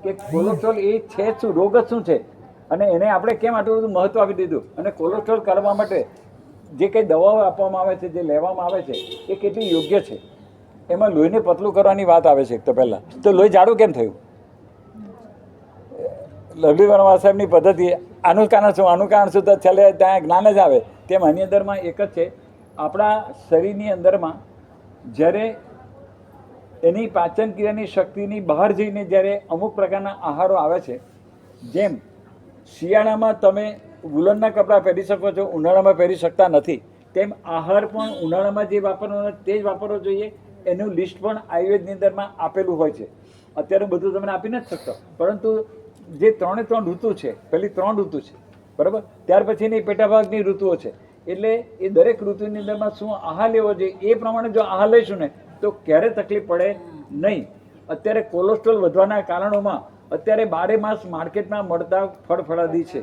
કે કોલેસ્ટ્રોલ એ છે શું, રોગ જ શું છે, અને એને આપણે કેમ આટલું બધું મહત્વ આપી દીધું, અને કોલેસ્ટ્રોલ કરવા માટે જે કંઈ દવાઓ આપવામાં આવે છે, જે લેવામાં આવે છે, એ કેટલી યોગ્ય છે. એમાં લોહીને પતલું કરવાની વાત આવે છે. તો પહેલાં તો લોહી જાડું કેમ થયું? લવલી વર્મા સાહેબની પદ્ધતિ. આનું કારણ શું, આનું કારણ શું? તો છેલ્લે ત્યાં જ્ઞાન જ આવે. તેમ આની અંદરમાં એક જ છે, આપણા શરીરની અંદરમાં જ્યારે એની પાચન ક્રિયાની શક્તિની બહાર જઈને જ્યારે અમુક પ્રકારના આહારો આવે છે, જેમ શિયાળામાં તમે વુલનના કપડાં પહેરી શકો છો, ઉનાળામાં પહેરી શકતા નથી, તેમ આહાર પણ ઉનાળામાં જે વાપરવાનો તે જ વાપરવો જોઈએ. એનું લિસ્ટ પણ આયુર્વેદની અંદરમાં આપેલું હોય છે. અત્યારે બધું તમને આપી નથી શકતો, પરંતુ જે 3 ઋતુ છે, પહેલી 3 ઋતુ છે, બરાબર, ત્યાર પછીની પેટાભાગની ઋતુઓ છે. એટલે એ દરેક ઋતુની અંદરમાં શું આહાર લેવો જોઈએ એ પ્રમાણે જો આહાર લઈશું ને તો ક્યારે તકલીફ પડે નહીં. અત્યારે કોલેસ્ટ્રોલ વધવાના કારણોમાં અત્યારે 12 માસ માર્કેટમાં મળતા ફળફળાદી છે.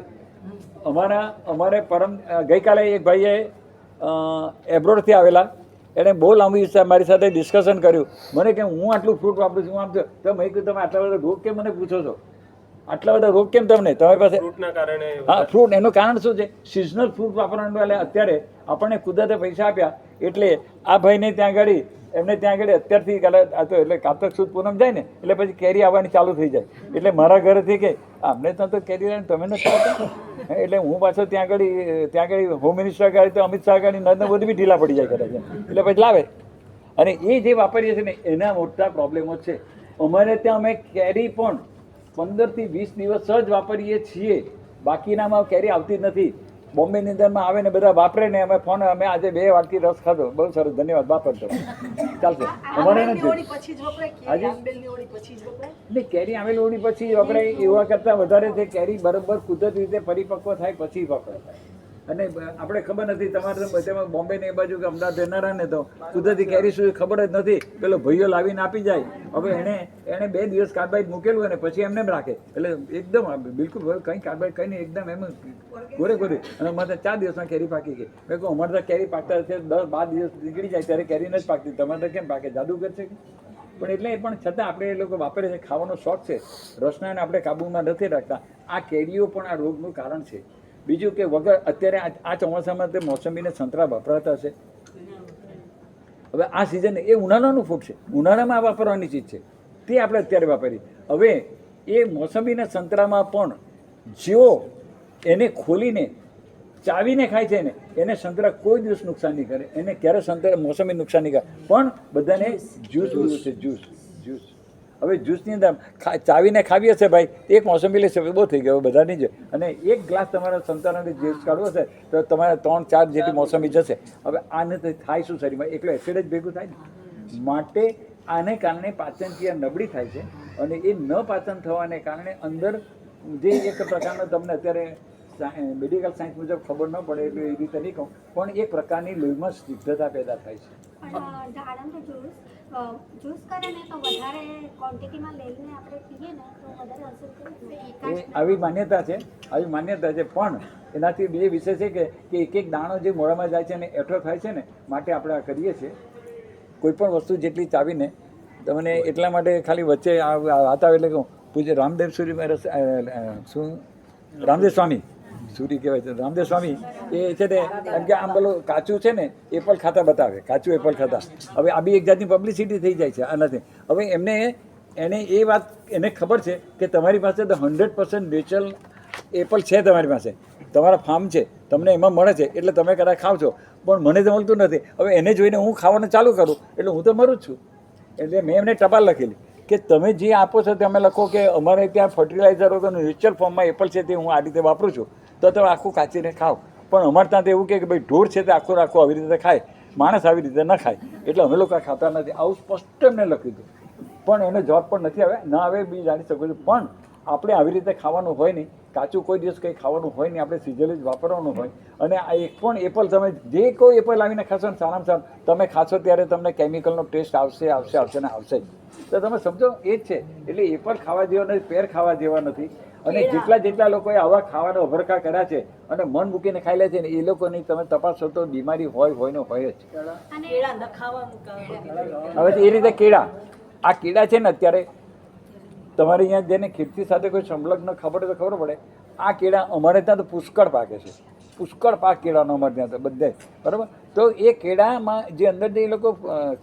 અમારે ગઈકાલે એક ભાઈએ એબ્રોડથી આવેલા, એણે બહુ લાંબી મારી સાથે ડિસ્કશન કર્યું. મને કે હું આટલું ફ્રૂટ વાપરું છું, આમ તો મેં કીધું તમે આટલા બધા રોગ કેમ મને પૂછો છો? આટલા બધા રોગ કેમ તમને? તમારી પાસે ફ્રૂટના કારણે. હા, ફ્રૂટ. એનું કારણ શું છે? સિઝનલ ફ્રૂટ વાપરવાનું. એટલે અત્યારે આપણને કુદરતે પૈસા આપ્યા એટલે આ ભાઈને ત્યાં આગળ એમને ત્યાં આગળ અત્યારથી એટલે કારતક સુદ પૂનમ જાય ને એટલે પછી કેરી આવવાની ચાલુ થઈ જાય. એટલે મારા ઘરેથી કે અમને તો કેરી લઈને તમે નથી આવતા. એટલે હું પાછો ત્યાં આગળ હોમ મિનિસ્ટર આગળ તો અમિત શાહ આગળ નરેન્દ્ર મોદી બી ઢીલા પડી જાય કરે છે. એટલે પછી લાવે. અને એ જે વાપરીએ છીએ ને એના મોટા પ્રોબ્લેમો છે. અમારે ત્યાં અમે કેરી પણ 15 થી 20 દિવસ જ વાપરીએ છીએ. બાકીનામાં કેરી આવતી જ નથી. બોમ્બેની અંદરમાં આવે ને બધા વાપરે ને અમે આજે 2 વાટકી રસ ખાધો. બહુ સરસ, ધન્યવાદ. વાપરતો ચાલશે. અમારે નથી. કેરી આવેલી ઓળી પછી વપરાય એવા કરતાં વધારે છે. કેરી બરાબર કુદરતી રીતે પરિપક્વ થાય પછી વપરાય. અને આપણે ખબર નથી, તમારે બોમ્બે ને એ બાજુ કે અમદાવાદ રહેનારા ને તો કુદરતી કેરી શું ખબર જ નથી. પેલો ભાઈઓ લાવીને આપી જાય. હવે એને 2 દિવસ કાર્બાઇડ મૂકેલું હોય ને પછી એમને રાખે. એટલે એકદમ બિલકુલ કંઈ કાર્બાઇડ કંઈ નહીં, એકદમ એમ ગોરે. અને અમારે 4 દિવસમાં કેરી પાકી ગઈ. મેં કહું અમારે તો કેરી પાકતા 10-12 દિવસ નીકળી જાય ત્યારે કેરી નથી પાકતી. તમારે તો કેમ પાકે? જાદુગર છે. પણ એટલે પણ છતાં આપણે એ લોકો વાપરે છે. ખાવાનો શોખ છે. રસનાને આપણે કાબૂમાં નથી રાખતા. આ કેરીઓ પણ આ રોગનું કારણ છે. બીજું કે વગર અત્યારે આ ચોમાસામાં તે મોસંબીને સંતરા વપરાતા છે. હવે આ સિઝન એ ઉનાળાનું ફૂડ છે. ઉનાળામાં વાપરવાની ચીજ છે. તે આપણે અત્યારે વાપરીએ. હવે એ મોસંબીના સંતરામાં પણ જેઓ એને ખોલીને ચાવીને ખાય છે ને એને સંતરા કોઈ દિવસ નુકસાન નહીં કરે. એને ક્યારે મોસંબી નુકસાન નહીં કરે. પણ બધાને જ્યુસ પીવું છે. જ્યુસ. હવે જ્યુસની અંદર ચાવીને ખાવી હશે ભાઈ, એક મોસંબી લેશે બહુ થઈ ગયો બધાની જ. અને એક ગ્લાસ તમારા સંતાનોને જ્યુસ કાઢવો હશે તો તમારે 3-4 જેટલી મોસંબી જશે. હવે આને તો થાય શું શરીરમાં? એકલો એસિડ જ ભેગું થાય ને. માટે આને કારણે પાચન ક્રિયા નબળી થાય છે. અને એ ન પાચન થવાને કારણે અંદર જે એક પ્રકારનો તમને અત્યારે મેડિકલ સાયન્સ મુજબ ખબર ન પડે એટલે એ રીતે નહીં કહું, પણ એક પ્રકારની લોહીમાં સ્નિગ્ધતા પેદા થાય છે. આવી માન્યતા છે. પણ એનાથી 2 વિષય છે કે એક દાણો જે મોઢામાં જાય છે ને એઠો થાય છે ને, માટે આપણે આ કરીએ છીએ. કોઈ પણ વસ્તુ જેટલી ચાવીને તમને એટલા માટે ખાલી વચ્ચે વાત આવે એટલે કહું, પૂજ્ય રામદેવ સૂરી શું રામદેવ સ્વામી સૂરી કહેવાય છે. રામદેવ સ્વામી એ છે ને એમ કે આમ પેલું કાચું છે ને એપલ ખાતા બતાવે, કાચું એપલ ખાતા. હવે આ બી એક જાતની પબ્લિસિટી થઈ જાય છે આનાથી. હવે એને એ વાત એને ખબર છે કે તમારી પાસે તો 100% નેચરલ એપલ છે, તમારી પાસે તમારા ફાર્મ છે, તમને એમાં મળે છે એટલે તમે કદાચ ખાવ છો, પણ મને તો મળતું નથી. હવે એને જોઈને હું ખાવાનું ચાલુ કરું એટલે હું તો મરું જ છું. એટલે મેં એમને ટપાલ લખેલી કે તમે જે આપો છો તમે લખો કે અમારે ત્યાં ફર્ટિલાઇઝર વગર નેચરલ ફોર્મમાં એપલ છે તે હું આ રીતે વાપરું છું, તો તમે આખું કાચીને ખાઓ. પણ અમારે ત્યાં તો એવું કે ભાઈ ઢોર છે તે આખું આવી રીતે ખાય, માણસ આવી રીતે ન ખાય, એટલે અમે લોકો ખાતા નથી. આવું સ્પષ્ટ એમને લખ્યું હતું. પણ એને જવાબ પણ નથી આવે, ના આવે બી જાણી શકો છો. પણ આપણે આવી રીતે ખાવાનું હોય નહીં, કાચું કોઈ દિવસ કંઈ ખાવાનું હોય નહીં, આપણે સિઝનલી જ વાપરવાનું હોય. અને આ એક પણ એપલ તમે જે કોઈ એપલ લાવીને ખાશો ને સારામાં સારું તમે ખાશો ત્યારે તમને કેમિકલનો ટેસ્ટ આવશે ને આવશે જ. તો તમે સમજો એ જ છે. એટલે એપલ ખાવા જેવા નથી, પેર ખાવા જેવા નથી. અને જેટલા લોકોએ આવા ખાવાના અભરખા કર્યા છે અને મન મૂકીને ખાઈ લે છે ને એ લોકોની તમે તપાસો તો બીમારી હોય ને હોય જ. હવે એ રીતે કેળા, આ કેળા છે ને અત્યારે તમારે અહીંયા જેને ખેતી સાથે કોઈ સંલગ્ન ખબર હોય તો ખબર પડે. આ કેળા અમારે ત્યાં તો પુષ્કળ પાકે છે, પુષ્કળ પાક કેળાનો અમારે ત્યાં તો બધે, બરાબર. તો એ કેળામાં જે અંદર જે એ લોકો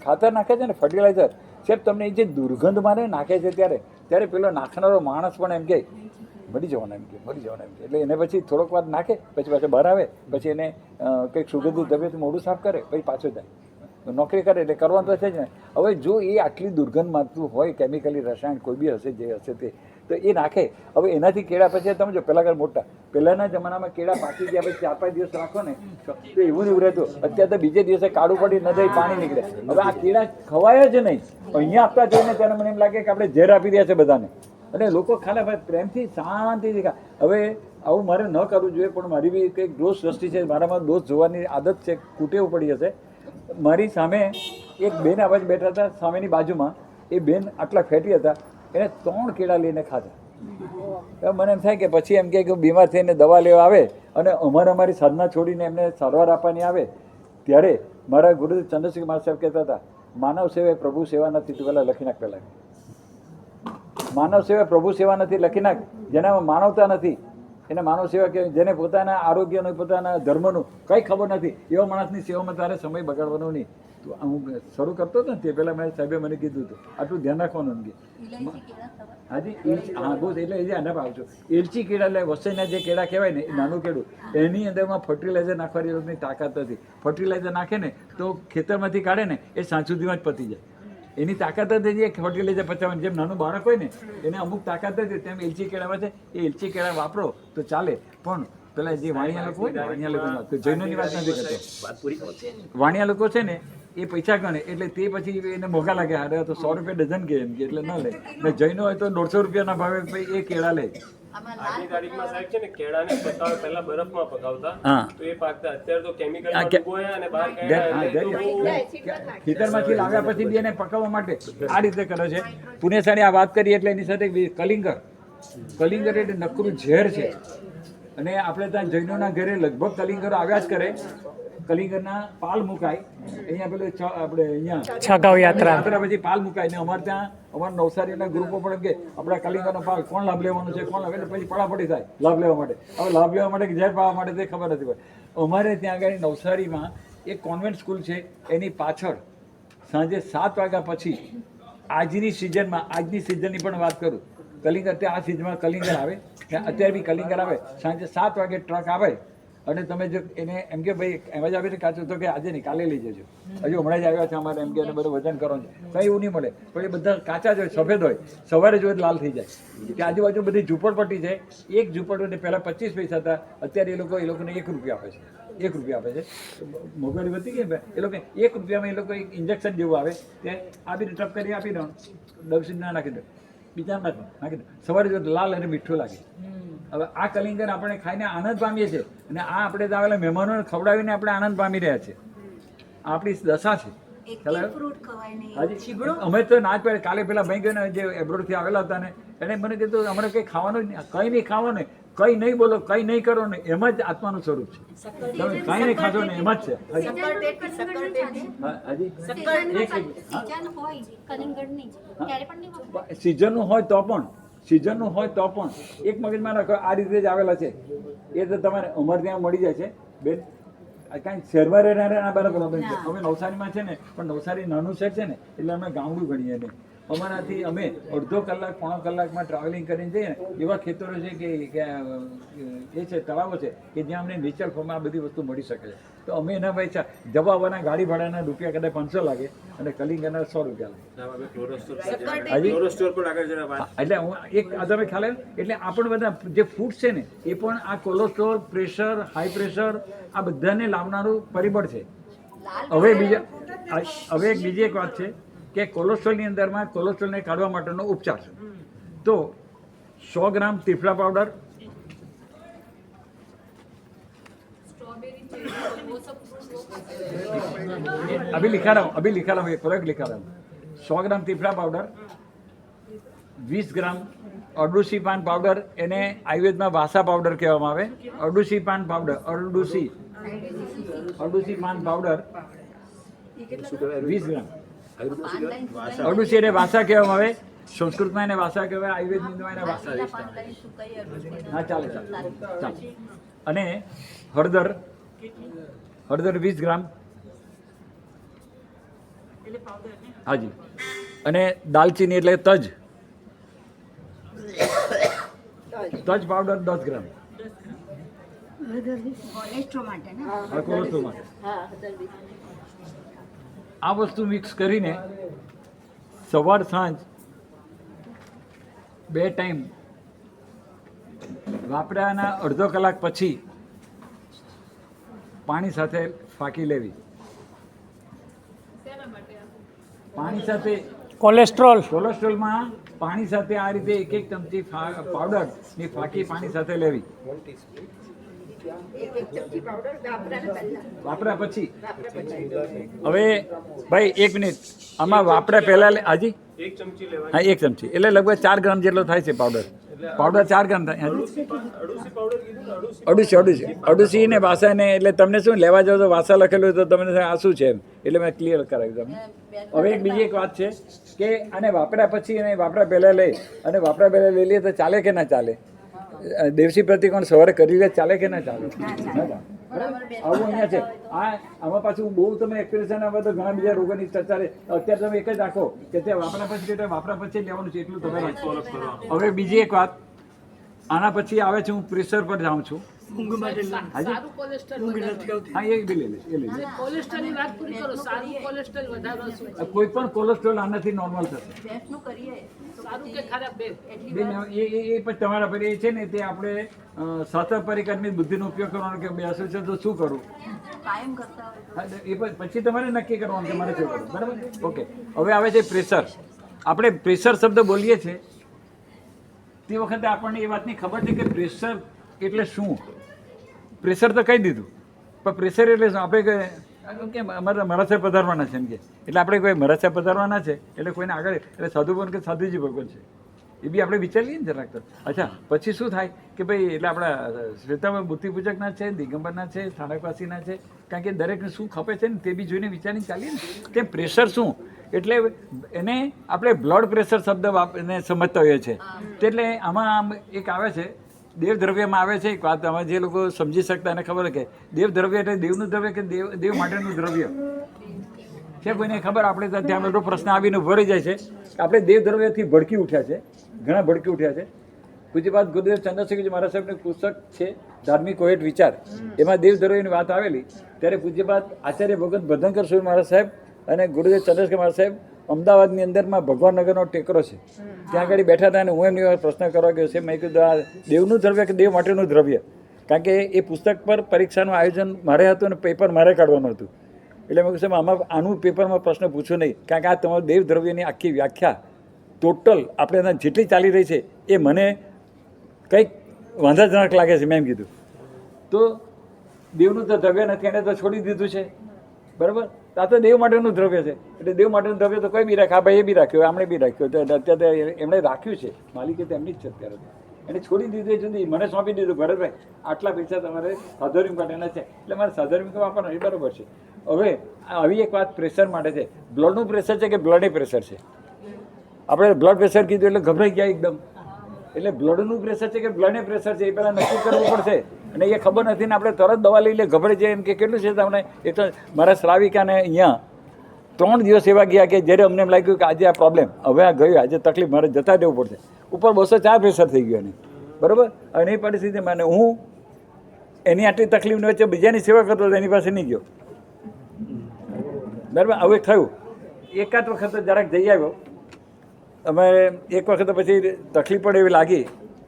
ખાતર નાખે છે ને, ફર્ટિલાઇઝર, સાહેબ તમને જે દુર્ગંધ મારે નાખે છે ત્યારે પેલો નાખનારો માણસ પણ એમ કહે મરી જવાના, એમ કે મરી જવાના, એમ કે. એટલે એને પછી થોડોક વાર નાખે, પછી પાછો બહાર આવે, પછી એને કંઈક સુગંધિત તબિયત મોઢું સાફ કરે, પછી પાછો જાય નોકરી કરે. એટલે કરવાનું તો છે જ ને. હવે જો એ આટલી દુર્ગંધ મારતું હોય, કેમિકલી રસાયણ કોઈ બી હશે જે હશે તે, તો એ નાખે. હવે એનાથી કેળા પછી તમે જો પહેલાં મોટા, પહેલાંના જમાનામાં કેળા પાકી ગયા પછી 4-5 દિવસ રાખો ને તો એવું ને એવું રહેતું. અત્યારે તો બીજે દિવસે કાળું પડી ન થઈ પાણી નીકળે. હવે આ કેળા ખવાય જ નહીં. અહીંયા આપતા જોઈને ત્યારે મને એમ લાગે કે આપણે ઝેર આપી રહ્યા છે બધાને. અને લોકો ખાના ભાઈ પ્રેમથી શાંતિથી ખા. હવે આવું મારે ન કરવું જોઈએ, પણ મારી બી કંઈક દોષ દ્રષ્ટિ છે, મારામાં દોષ જોવાની આદત છે, કૂટેવું પડી હશે. મારી સામે એક બેન આવાજ બેઠા હતા, સામેની બાજુમાં. એ બેન આટલા ફેટી હતા, એને 3 કેળા લઈને ખાધા. મને એમ થાય કે પછી એમ કે બીમાર થઈને દવા લેવા આવે અને અમારી સાધના છોડીને એમને સારવાર આપવાની આવે, ત્યારે મારા ગુરુદેવ ચંદ્રશેખર મહારાજ સાહેબ કહેતા હતા, માનવ સેવા પ્રભુ સેવા નથી. તું પહેલાં લખી નાખ, પહેલાં માનવ સેવા પ્રભુ સેવા નથી લખી નાખ. જેનામાં માનવતા નથી એને માનવ સેવા કહેવાય. જેને પોતાના આરોગ્યનું, પોતાના ધર્મનું કંઈ ખબર નથી, એવા માણસની સેવામાં તારે સમય બગાડવાનો નહીં. તો હું શરૂ કરતો હતો ને તે પહેલાં મેં સાહેબે મને કીધું હતું આટલું ધ્યાન રાખવાનું એમ કે. હાજી, હા બહુ. એટલે એ આના આવજો એલચી કેળા, એટલે વસઈના જે કેળા કહેવાય ને, એ નાનું કેળું, એની અંદરમાં ફર્ટિલાઇઝર નાખવાની લોકોની તાકાત નથી. ફર્ટિલાઇઝર નાખે ને તો ખેતરમાંથી કાઢે ને એ સાંજ સુધીમાં જ પતી જાય. એની તાકાત જ નથી ફર્ટિલાઇઝર પચાવવાની. જેમ નાનું બાળક હોય ને એને અમુક તાકાત જ, તેમ એલચી કેળામાં છે. એ એલચી કેળા વાપરો તો ચાલે. પણ પેલા જે વાણિયા લોકો હોય ને, વાણિયા લોકો, જૈનોની વાત નથી કરતો, વાણિયા લોકો છે ને એ પૈસા ગણે, એટલે તે પછી એને મોંઘા લાગે. અરે તો 100 રૂપિયા ડઝન કે એમ કે, એટલે ન લે. ને જૈનો હોય તો 150 રૂપિયાના ભાવે એ કેળા લે. આજની તારીખમાં સાહેબ છે ને, કેળાને પકાવે પહેલા બરફમાં પકાવતા, તો એ પાકતા. અત્યારે તો કેમિકલમાં ડૂબોયા અને બહાર કાઢ્યા. ખેતરમાંથી લાવ્યા પછી બી એને પકાવવા માટે આ રીતે કરે છે. પુણ્યસાળી આ વાત કરી એટલે એની સાથે કલિંગર, કલિંગર એટલે નકરું ઝેર છે. અને આપણે ત્યાં જૈનોના ઘરે લગભગ કલિંગરો આવ્યા જ કરે. કલિંગરના પાલ મુકાય અહીંયા, પેલું આપણે અહીંયા છગાવ યાત્રા પછી પાલ મુકાય. ને અમારે ત્યાં અમારા નવસારીના ગ્રુપો પણ કે આપણા કલિંગરનો પાલ કોણ લાભ લેવાનું છે, કોણ લાભ, એટલે પછી પડાપડી થાય લાભ લેવા માટે. હવે લાભ લેવા માટે કે ઝેર પાવા માટે તે ખબર નથી પડે. અમારે ત્યાં આગળ નવસારીમાં એક કોન્વેન્ટ સ્કૂલ છે, એની પાછળ સાંજે 7 વાગ્યા પછી આજની સિઝનની પણ વાત કરું, કલિંગર ત્યાં આ સિઝનમાં કલિંગર આવે, અત્યારે બી કલિંગર આવે. સાંજે 7 વાગે ટ્રક આવે અને તમે જો એને એમ કે ભાઈ એમ જ આવે ને કાચું, તો કે આજે નહીં કાલે લઈ જજો, હજુ હમણાં જ આવ્યા છે અમારે, એમ કે એને બધું વજન કરવાનું છે. કંઈ એવું નહીં મળે. પણ એ બધા કાચા જ હોય, સફેદ હોય, સવારે જોઈએ લાલ થઈ જાય. કે આજુબાજુ બધી ઝૂંપડપટ્ટી છે. એક ઝૂંપડપટ્ટી પહેલાં 25 પૈસા હતા, અત્યારે એ લોકોને 1 રૂપિયા આપે છે. 1 રૂપિયા આપે છે. મોંઘવારી વધી ગઈ. એ લોકો 1 રૂપિયામાં એ લોકો એક ઇન્જેક્શન જેવું આવે, તે આપીને ટપ કરી આપી દો, દવસીને ના નાખી દો, બીજા નાખી દો, સવારે જો લાલ અને મીઠું લાગે. હવે આ કલિંગર આપણે ખાઈને આનંદ પામીએ છીએ, અને આ આપણે આવેલા મહેમાનોને ખવડાવીને આપણે આનંદ પામી રહ્યા છીએ. આપણી દશા છે. અમે તો ના જ પડે. કાલે પેલા ભાઈ ગયો જે એબ્રોડથી આવેલા હતા ને, એને મને કીધું અમારે કંઈ ખાવાનું જ નહીં, કંઈ નહીં ખાવાનું, કંઈ નહીં બોલો, કંઈ નહીં કરો ને, એમ જ આત્માનું સ્વરૂપ છે. તમે કંઈ નહીં ખાશો ને એમ જ છે. સિઝનનું હોય તો પણ, સિઝનનું હોય તો પણ એક મગજમાં રાખો, આ રીતે જ આવેલા છે. એ તો તમારે અમારે ત્યાં મળી જાય છે બેન. કાંઈ શહેરમાં રહેનારા બરાબર અમે નવસારીમાં છે ને, પણ નવસારી નાનું શહેર છે ને, એટલે અમે ગામડું ગણીએ એને. અમારાથી અમે અડધો કલાક, પોણો કલાકમાં ટ્રાવેલિંગ કરીને જઈએ ને, એવા ખેતરો છે કે એ છે, તળાવો છે કે જ્યાં અમને નેચર ફોર્મમાં આ બધી વસ્તુ મળી શકે છે. તો અમે એના પૈસા જવા આવવાના ગાડી ભાડાના રૂપિયા કદાચ 500 લાગે અને કલિંગરના 100 રૂપિયા લાગે. એટલે હું એક તમે ખ્યાલ આવ્યો. એટલે આ પણ બધા જે ફૂડ છે ને, એ પણ આ કોલેસ્ટ્રોલ, પ્રેશર, હાઈ પ્રેશર, આ બધાને લાવનારું પરિબળ છે. હવે એક બીજી એક વાત છે કે કોલેસ્ટ્રોલની અંદરમાં કોલેસ્ટ્રોલને કાઢવા માટેનો ઉપચાર છે. તો 100 ગ્રામ ત્રિફલા પાવડર, अभी लिखा रहा हूँ एक प्रोडक्ट लिखा रहा हूँ. 100 ग्राम त्रिफला पाउडर, 20 ग्राम અરડુસી પાન પાવડર, એને આયુર્વેદમાં વાસા પાવડર કહેવામાં આવે. અરડુસી પાન પાવડર, અરડુસી પાન પાવડર 20 ગ્રામ. અરડુસી એટલે વાસા કહેવામાં આવે. સંસ્કૃતમાં એને વાસા કહેવાય, આયુર્વેદમાં એને વાસા હા ચાલે ચાલે ચાલે. અને હળદર 20 ગ્રામ હાજી. અને દાલચીની એટલે તજ પાવડર 10 ગ્રામ કોલેસ્ટ્રોલ માટે. આ વસ્તુ મિક્સ કરીને સવાર સાંજ 2 ટાઈમ વાપર્યાના અડધો કલાક પછી પાણી સાથે ફાંકી લેવી. પાણી સાથે કોલેસ્ટ્રોલમાં પાણી સાથે આ રીતે 1 ચમચી પાવડર ની ફાંકી પાણી સાથે લેવી વાપર્યા પછી. હવે ભાઈ 1 મિનિટ, આમાં વાપર્યા પહેલા હાજી 1 ચમચી લેવાય. હા 1 ચમચી એટલે લગભગ 4 ગ્રામ જેટલો થાય છે પાવડર 4 ગ્રામ થાય. અડુસી પાવડર કીધું ને, અડુસી ને વાસા ને એટલે તમને શું લેવા જાવ તો વાસા લખેલું તો તમને આ શું છે એમ એટલે મેં ક્લિયર કરાવ્યું તમને. હવે બીજી એક વાત છે કે આને વાપર્યા પછી અને વાપર્યા પહેલાં લઈ અને વાપર્યા પહેલાં લઈ લઈએ તો ચાલે કે ના ચાલે? દેવસી પ્રતિકોણ સવારે કરી લે ચાલે કે ના ચાલે? આવું અહીંયા છે. આમાં પાછું બહુ તમે એક્સપિરિયન્સ આવે તો ઘણા બીજા રોગોની ચર્ચા છે. અત્યારે તમે એક જ રાખો કે તે વાપર્યા પછી વાપર્યા પછી લેવાનું છે એટલું તમે રાખો. હવે બીજી એક વાત, આના પછી આવે છે હું પ્રેશર પર જાઉં છું. સારું કોલેસ્ટ્રોલ હા એ બી લઈ લઈશ. કોલેસ્ટ્રોલની વાત પૂરી કરો. સારું કોલેસ્ટ્રોલ વધારવા શું છે? કોઈ પણ કોલેસ્ટ્રોલ આનાથી નોર્મલ થશે. સારું કે ખરાબ બે? બેન, એ પછી તમારા પર એ છે ને તે આપણે શાસ્ત્ર પરિકરની બુદ્ધિનો ઉપયોગ કરવાનો કે બેસું છે તો શું કરું એ પછી તમારે નક્કી કરવાનું કે મારે શું કરવું. બરાબર? ઓકે. હવે આવે છે પ્રેશર. આપણે પ્રેશર શબ્દ બોલીએ છીએ તે વખતે આપણને એ વાતની ખબર છે કે પ્રેશર એટલે શું. પ્રેશર તો કહી દીધું પણ પ્રેશર એટલે શું? આપણે કે અમારે મહારાજ સાહેબ પધારવાના છે એમ કે એટલે આપણે કોઈ મહારાજ સાહેબ પધારવાના છે એટલે કોઈને આગળ એટલે સાધુ ભગવાન કે સાધુજી ભગવાન છે એ બી આપણે વિચારીએ ને જરાક તો. અચ્છા પછી શું થાય કે ભાઈ એટલે આપણા શ્વેતામાં બુદ્ધિપૂજકના છે, દિગંબરના છે, સ્થાનકવાસીના છે, કારણ કે દરેકને શું ખપે છે ને તે બી જોઈને વિચારીને ચાલીએ ને. તે પ્રેશર શું એટલે એને આપણે બ્લડ પ્રેશર શબ્દ એને સમજતા હોઈએ છીએ. એટલે આમાં એક આવે છે દેવદ્રવ્યમાં આવે છે એક વાત, આમાં જે લોકો સમજી શકતા એને ખબર કે દેવદ્રવ્ય એટલે દેવનું દ્રવ્ય કે દેવ માટેનું દ્રવ્ય છે. કોઈને ખબર? આપણે તો ત્યાં બધો પ્રશ્ન આવીને ઉભો રહી જાય છે કે આપણે દેવદ્રવ્યથી ભડકી ઉઠ્યા છે, ઘણા ભડકી ઉઠ્યા છે. પૂજ્યપાદ ગુરુદેવ ચંદ્રશેખરજી મહારાજ સાહેબનું પુસ્તક છે ધાર્મિક કોહેટ વિચાર, એમાં દેવદ્રવ્યની વાત આવેલી ત્યારે પૂજ્યપાદ આચાર્ય ભગત ભદ્રંકર સુર મહારાજ સાહેબ અને ગુરુદેવ ચંદ્રશેખર મહારાજ સાહેબ અમદાવાદની અંદરમાં ભગવાનનગરનો ટેકરો છે ત્યાં આગળ બેઠા હતા અને હું એમની પ્રશ્ન કરવા ગયો છે. મેં કીધું આ દેવનું દ્રવ્ય કે દેવ માટેનું દ્રવ્ય? કારણ કે એ પુસ્તક પર પરીક્ષાનું આયોજન મારે હતું અને પેપર મારે કાઢવાનું હતું. એટલે મેં કીધું આમાં આનું પેપરમાં પ્રશ્ન પૂછ્યો નહીં, કારણ કે આ તમારું દેવ દ્રવ્યની આખી વ્યાખ્યા ટોટલ આપણે એના જેટલી ચાલી રહી છે એ મને કંઈક વાંધાજનક લાગે છે. મેં એમ કીધું તો દેવનું તો દ્રવ્ય નથી, એને તો છોડી દીધું છે. બરાબર? આ તો દેવ માટેનું દ્રવ્ય છે એટલે દેવ માટેનું દ્રવ્ય તો કોઈ બી રાખે. આ ભાઈએ બી રાખ્યું, આમણે બી રાખ્યું, તો અત્યારે એમણે રાખ્યું છે, માલિકે તો એમની જ છે. અત્યારે એને છોડી દીધું એ જુદી, મને સોંપી દીધું ભરતભાઈ આટલા પૈસા તમારે સાધોરિંગ માટેના છે એટલે મારે સાધોરિંગ વાપરવાનું એ બરાબર છે. હવે આવી એક વાત પ્રેશર માટે છે. બ્લડનું પ્રેશર છે કે બ્લડે પ્રેશર છે? આપણે બ્લડ પ્રેશર કીધું એટલે ગભરાઈ ગયા એકદમ. એટલે બ્લડનું પ્રેશર છે કે બ્લડે પ્રેશર છે એ પહેલાં નક્કી કરવું પડશે. અને એ ખબર નથી ને આપણે તરત દવા લઈ લે ગભરાઈ જાય એમ કે કેટલું છે તમને. એ તો મારા શ્રાવિકાને અહીંયા 3 દિવસ એવા ગયા કે જ્યારે અમને એમ લાગ્યું કે આજે આ પ્રોબ્લેમ હવે આ ગયું, આજે તકલીફ મારે જતા દેવું પડશે. ઉપર 204 પ્રેશર થઈ ગયું એને. બરાબર? અને એ પરિસ્થિતિ મને હું એની આટલી તકલીફની વચ્ચે બીજાની સેવા કરતો હતો, એની પાસે નહીં ગયો. બરાબર? હવે થયું એકાદ વખત જરાક જઈ આવ્યો. અમે એક વખત પછી તકલીફ પણ એવી લાગી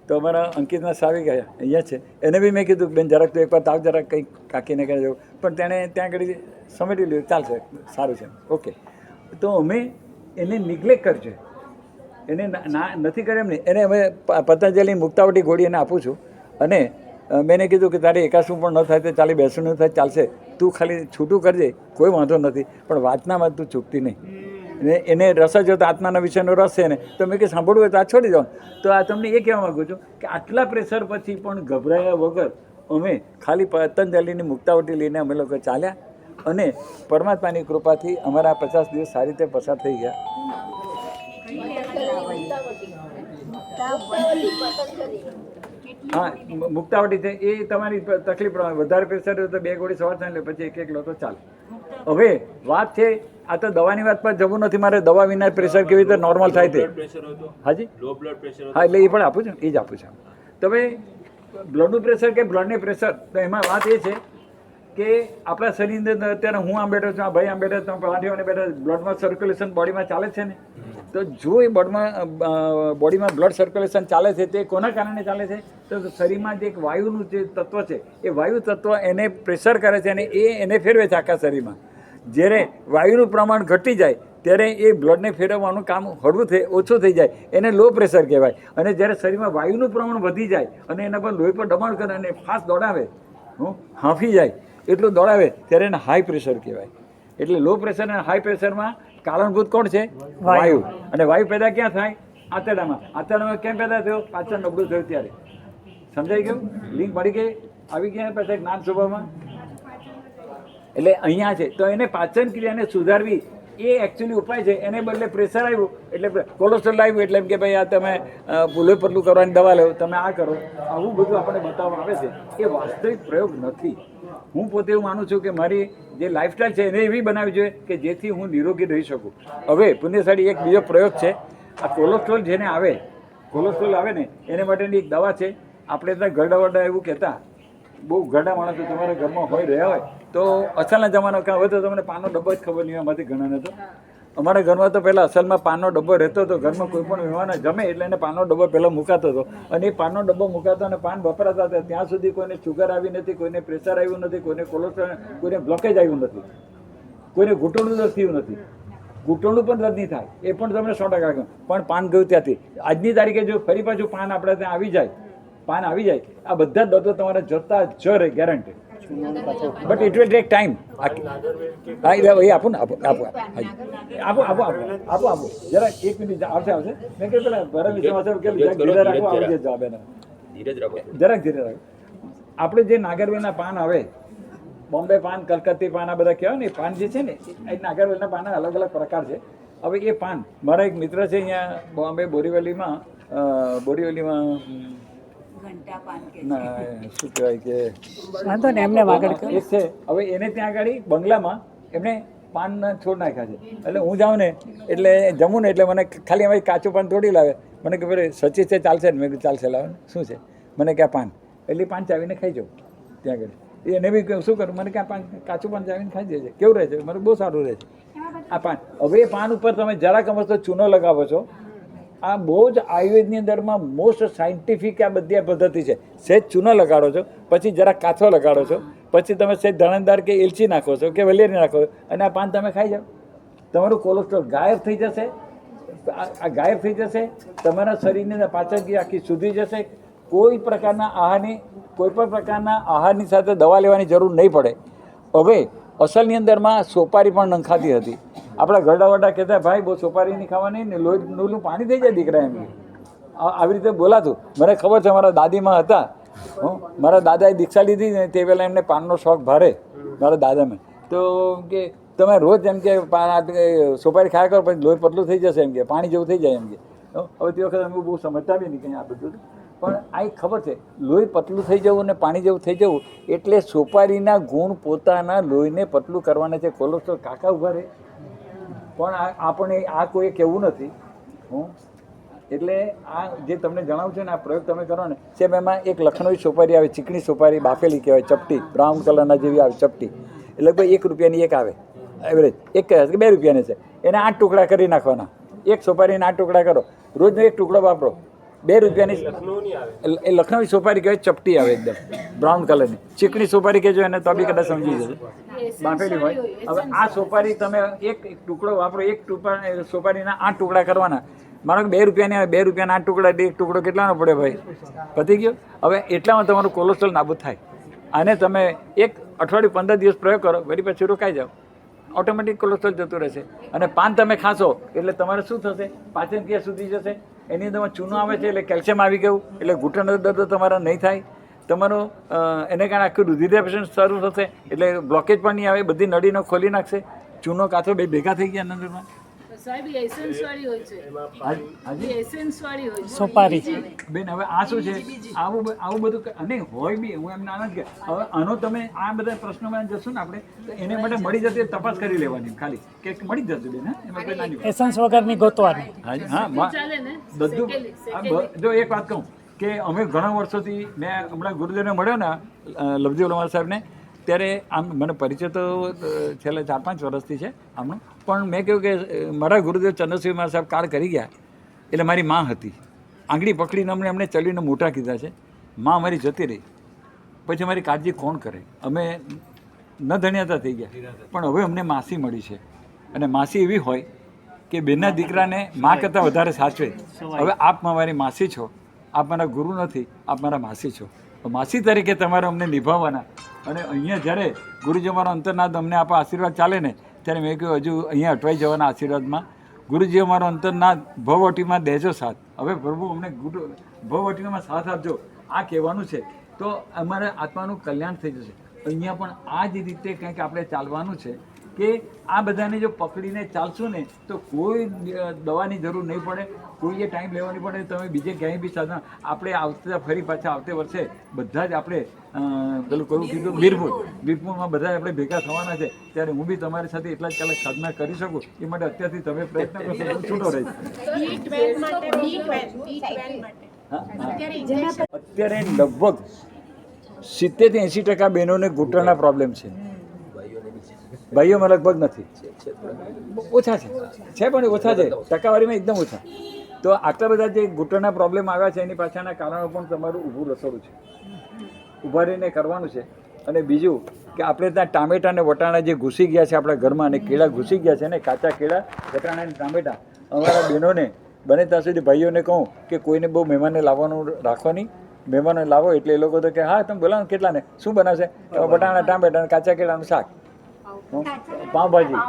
તો અમારા અંકિતના સાવી ગયા અહીંયા છે, એને બી મેં કીધું બેન જરાક તો એકવાર તાવ જરાક કંઈક કાકીને કહી જવું, પણ તેણે ત્યાં આગળ સમેટી લીધું, ચાલશે સારું છે ઓકે. તો અમે એને નિગ્લેક્ટ કરજો, એને ના નથી કરે એમ નહીં. એને અમે પતંજલિ મુક્તાવટી ગોળી એને આપું છું અને મેં એને કીધું કે તારે એકાસું પણ ન થાય તો ચાલે, બેસું ન થાય ચાલશે, તું ખાલી છૂટું કરજે કોઈ વાંધો નથી, પણ વાંચનામાં તું ચૂકતી નહીં. એને રસ જ હતો આત્માના વિષયનો રસ છે ને, તો મેં કે સાંભળવું હોય તો આ છોડી દો. તો આ તમને એ કહેવા માગું છું કે આટલા પ્રેશર પછી પણ ગભરાયા વગર અમે ખાલી પતંજલિની મુક્તાવટી લઈને અમે લોકો ચાલ્યા અને પરમાત્માની કૃપાથી અમારા 50 દિવસ સારી રીતે પસાર થઈ ગયા. હા મુક્તાવટી છે એ તમારી તકલીફ પ્રમાણે વધારે પ્રેશર હોય તો 2 ગોળી સવાર સાંજ લે, પછી 1 લો તો ચાલે. હવે વાત છે આ તો દવાની વાત પર જવું નથી મારે, દવા વિના પ્રેશર કેવી રીતે નોર્મલ થાય તે. હાજી લો બ્લડ પ્રેશર હા એટલે એ પણ આપું છું, એ જ આપું છું. તો હવે બ્લડનું પ્રેશર કે બ્લડની પ્રેશર, તો એમાં વાત એ છે કે આપણા શરીરની અંદર અત્યારે હું આમ બેઠો છું, આ ભાઈ આમ બેઠો છું, પાઠીઓને બેઠા, બ્લડમાં સર્ક્યુલેશન બોડીમાં ચાલે છે ને. તો જો એ બોડીમાં બ્લડ સર્ક્યુલેશન ચાલે છે તે કોના કારણે ચાલે છે? તો શરીરમાં જે એક વાયુનું જે તત્વ છે એ વાયુ તત્વ એને પ્રેશર કરે છે અને એને ફેરવે છે આખા શરીરમાં. જ્યારે વાયુનું પ્રમાણ ઘટી જાય ત્યારે એ બ્લડને ફેરવવાનું કામ ઓછું થઈ જાય, એને લો પ્રેશર કહેવાય. અને જ્યારે શરીરમાં વાયુનું પ્રમાણ વધી જાય અને એના પર લોહી પર દબાણ કરે અને ફાસ્ટ દોડાવે, હાંફી જાય એટલું દોડાવે, ત્યારે એને હાઈ પ્રેશર કહેવાય. એટલે લો પ્રેશર અને હાઈ પ્રેશરમાં કારણભૂત કોણ છે? વાયુ. અને વાયુ પેદા ક્યાં થાય? આંતરડામાં. આંતરડામાં કેમ પેદા થયો? પાચન નબળું થયું ત્યારે. સમજાઈ ગયું? લિંક મળી ગઈ? આવી ગયા પછી જ્ઞાન સ્વભાવમાં. એટલે અહીંયા છે તો એને પાચન ક્રિયાને સુધારવી એ એકચ્યુઅલી ઉપાય છે. એને બદલે પ્રેશર આવ્યું એટલે કોલેસ્ટ્રોલ આવ્યું એટલે એમ કે ભાઈ આ તમે લોહી પતલું કરવાની દવા લો, તમે આ કરો, આવું બધું આપણને બતાવવામાં આવે છે. એ વાસ્તવિક પ્રયોગ નથી. હું પોતે એવું માનું છું કે મારી જે લાઈફસ્ટાઈલ છે એને એવી બનાવવી જોઈએ કે જેથી હું નિરોગી રહી શકું. હવે પુણ્યશાળી એક બીજો પ્રયોગ છે, આ કોલેસ્ટ્રોલ જેને આવે, કોલેસ્ટ્રોલ આવે ને એને માટેની એક દવા છે. આપણે ત્યાં ગરડા વરડા એવું કહેતા, બહુ ગરડા માણસો તમારા ઘરમાં હોય રહ્યા હોય તો અસલના જમાનો કાં હોય તો તમને પાનનો ડબ્બો જ ખબર નહીં હોય એમાંથી ઘણાને. તો અમારા ઘરમાં તો પહેલાં અસલમાં પાનનો ડબ્બો રહેતો હતો. ઘરમાં કોઈ પણ મહેમાન જમે એટલે એને પાનનો ડબ્બો પહેલાં મુકાતો હતો અને એ પાનનો ડબ્બો મુકાતો અને પાન વપરાતા હતા ત્યાં સુધી કોઈને શુગર આવી નથી, કોઈને પ્રેશર આવ્યું નથી, કોઈને કોલેસ્ટ્રોલ, કોઈને બ્લોકેજ આવ્યું નથી, કોઈને ઘૂંટણનું દર્દ થયું નથી. ઘૂંટણનું પણ દર્દ નહીં થાય એ પણ તમને 100% કહું. પણ પાન ગયું ત્યાંથી. આજની તારીખે જો ફરી પાછું પાન આપણે ત્યાં આવી જાય, પાન આવી જાય, આ બધા જ દર્દો તમારે જતા જ રહે, guarantee. But it will take time. હા એટલે એ આપું ને, આપો જરા 1 મિનિટ આવશે. મેં કહ્યું પેલા બરાબર ધીરે રાખો, આવી જાય જવાબ એના. જરાક ધીરે રાખો. આપણે જે નાગરવેલના પાન આવે, બોમ્બે પાન, કલકત્તી પાન, આ બધા કહેવાય ને, એ પાન જે છે ને એ નાગરવેલના પાનના અલગ અલગ પ્રકાર છે. હવે એ પાન મારા એક મિત્ર છે અહીંયા બોમ્બે બોરીવલીમાં ના શું કહેવાય કે એક છે. હવે એને ત્યાં આગળ બંગલામાં એમણે પાનના છોડ નાખ્યા છે. એટલે હું જાઉં ને એટલે જમું ને એટલે મને ખાલી એમાં કાચું પાન તોડી લાવે. મને કે ભાઈ સચી છે, ચાલશે ને? મેં ચાલશે, લાવે ને. શું છે? મને કે આ પાન. એટલે પાન ચાવીને ખાઈ જાઉં ત્યાં આગળ. એને બી શું કરું? મને કે આ પાન, કાચું પાન ચાવીને ખાઈ જાય છે. કેવું રહે છે? મને બહુ સારું રહે છે આ પાન. હવે એ પાન ઉપર તમે જરાક અમસ્તો ચૂનો લગાવો છો. આ બહુ જ આયુર્વેદની અંદરમાં મોસ્ટ સાયન્ટિફિક આ બધી પદ્ધતિ છે. સહેજ ચૂનો લગાડો છો, પછી જરાક કાથો લગાડો છો, પછી તમે સહેજ ધણેદાર કે એલચી નાખો છો કે વલેરી નાખો છો અને આ પાન તમે ખાઈ જાઓ. તમારું કોલેસ્ટ્રોલ ગાયબ થઈ જશે. આ ગાયબ થઈ જશે. તમારા શરીરની અંદર પાચન ક્રિયા આખી સુધરી જશે. કોઈ પ્રકારના આહારની સાથે દવા લેવાની જરૂર નહીં પડે. હવે અસલની અંદરમાં સોપારી પણ નંખાતી હતી. આપણા ગરડા વડા કહેતા ભાઈ બહુ સોપારી નહીં ખાવાની ને, લોહીનું પાણી થઈ જાય દીકરા એમ. આવી રીતે બોલાતું. મને ખબર છે મારા દાદીમાં હતા. મારા દાદાએ દીક્ષા લીધી ને તે પહેલાં એમને પાનનો શોખ ભારે, મારા દાદાને. તો કે તમે રોજ એમ કે સોપારી ખાયા કરો પછી લોહી પતલું થઈ જશે એમ કે, પાણી જેવું થઈ જાય એમ કે. હવે તે વખતે અમે બહુ સમજતા બી નહીં કંઈ આ બધું. પણ આ એક ખબર છે, લોહી પતલું થઈ જવું ને પાણી જેવું થઈ જવું એટલે સોપારીના ગુણ પોતાના લોહીને પતલું કરવાના છે. કોલેસ્ટ્રોલ કાકા ઉભા રહે પણ આપણે આ કોઈ કહેવું નથી. એટલે આ જે તમને જણાવું છું ને, આ પ્રયોગ તમે કરો ને, સાહેબ એમાં એક લખનૌઈ સોપારી આવે, ચીકણી સોપારી, બાફેલી કહેવાય, ચપટી, બ્રાઉન કલરના જેવી આવે ચપટી. એટલે ભાઈ 1 રૂપિયાની એક આવે એવરેજ. એક કહે કે 2 રૂપિયાની છે. એને 8 ટુકડા કરી નાખવાના. એક સોપારીને 8 ટુકડા કરો. રોજનો 1 ટુકડો વાપરો. 2 રૂપિયાની એ લખનૌઈ સોપારી કહેવાય, ચપટી આવે એકદમ બ્રાઉન કલરની. ચીકણી સોપારી કહેજો એને તો બી કદાચ સમજી જશે, બાફેલી હોય. હવે આ સોપારી તમે એક ટુકડો વાપરો. 1 સોપારીના 8 ટુકડા કરવાના. માનો કે 2 રૂપિયાની આવે, 2 રૂપિયાના 8 ટુકડા, 1 ટુકડો કેટલાનો પડે ભાઈ? પતી ગયો. હવે એટલામાં તમારું કોલેસ્ટ્રોલ નાબૂદ થાય. આને તમે 1 અઠવાડિયું 15 દિવસ પ્રયોગ કરો, વળી પછી રોકાઈ જાઓ, ઓટોમેટિક કોલેસ્ટ્રોલ જતું રહેશે. અને પાન તમે ખાશો એટલે તમારે શું થશે? પાચન ક્રિયા સુધી જશે. એની અંદરમાં ચૂનો આવે છે એટલે કેલ્શિયમ આવી ગયું એટલે ઘૂંટણ દર્દ તમારા નહીં થાય. તમારું એને કારણે આખું રુધિરાભિસરણ શરૂ થશે એટલે બ્લોકેજ પણ નહીં આવે. બધી નળીનો ખોલી નાખશે. ચૂનો કાચો બે ભેગા થઈ ગયા અંદરમાં. સાહેબ એ એસેન્સ વાળી હોય છે, હાજી એ એસેન્સ વાળી હોય છે. સોપારી બેન હવે આ શું છે, આવું બધું અને હોય બી, હું એમ ના કે હવે આનો તમે આ બધા પ્રશ્નોમાં જશું ને આપણે તો એને માટે મળી જતી તપાસ કરી લેવાની ખાલી કે મળી જ જશે બેન. હા, એમાં કોઈ નાની વાત. એસન્સ વગરની ગોતવાની. હા ચાલે ને બધું જો એક વાત કહું કે અમે ઘણા વર્ષોથી મેં હમણાં ગુરુદેવને મળ્યો ને લવજી ઓલમાર સાહેબને, ત્યારે આમ મને પરિચય તો છેલ્લા 4-5 વર્ષથી છે આમનો, પણ મેં કહ્યું કે મારા ગુરુદેવ ચંદ્રશેખર માર સાહેબ કાળ કરી ગયા એટલે મારી માં હતી, આંગળી પકડીને અમને ચડીને મોટા કીધા છે, માં અમારી જતી રહી, પછી અમારી કાળજી કોણ કરે, અમે ન ધણ્યાતા થઈ ગયા, પણ હવે અમને માસી મળી છે, અને માસી એવી હોય કે બેનના દીકરાને માં કરતાં વધારે સાચવે. હવે આપ મારી માસી છો, આપ મારા ગુરુ નથી, આપ મારા માસી છો, તો માસી તરીકે તમારે અમને નિભાવવાના. અને અહીંયા જ્યારે ગુરુજી અમારો અંતરનાદ અમને આપણા આશીર્વાદ ચાલે ને, ત્યારે મેં કહ્યું હજુ અહીંયા અટવાઈ જવાના આશીર્વાદમાં. ગુરુજી અમારો અંતરનાદ ભવવટીમાં દેજો સાથ, હવે પ્રભુ અમને ભવવટીમાં સાથ આપજો, આ કહેવાનું છે, તો અમારા આત્માનું કલ્યાણ થઈ જશે. અહીંયા પણ આ જ રીતે કંઈક આપણે ચાલવાનું છે કે આ બધાને જો પકડીને ચાલશું ને તો કોઈ દવાની જરૂર નહીં પડે, કોઈએ ટાઈમ લેવાની પડે. તમે બીજે ક્યાંય બી સાધન આપણે આવતા ફરી પાછા આવતે વર્ષે બધા જ આપણે પેલું કયું કીધું વીરપુરમાં બધા આપણે ભેગા થવાના છે, ત્યારે હું બી તમારી સાથે એટલા જ કલાક સાધના કરી શકું એ માટે અત્યારથી તમે પ્રયત્ન કરશો તો છૂટો રહીશ. અત્યારે લગભગ 70 થી 80% બહેનોને ઘૂંટણના પ્રોબ્લેમ છે, ભાઈઓમાં લગભગ નથી, ઓછા છે પણ ઓછા છે, ટકાવારીમાં એકદમ ઓછા. તો આટલા બધા જે ઘૂંટણના પ્રોબ્લેમ આવ્યા છે એની પાછળના કારણો પણ તમારું ઊભું રસોડું છે, ઊભા રહીને કરવાનું છે. અને બીજું કે આપણે ત્યાં ટામેટા અને વટાણા જે ઘૂસી ગયા છે આપણા ઘરમાં, અને કેળા ઘૂસી ગયા છે ને, કાચા કેળા, વટાણા અને ટામેટા, અમારા બહેનોને બને ત્યાં સુધી ભાઈઓને કહું કે કોઈને બહુ મહેમાનને લાવવાનું રાખો નહીં, મહેમાનો લાવો એટલે એ લોકો તો કે હા તમે બોલાવો કેટલાને શું બનાવશે, વટાણા ટામેટા અને કાચા કેળાનું શાક, પાઉંભાજી,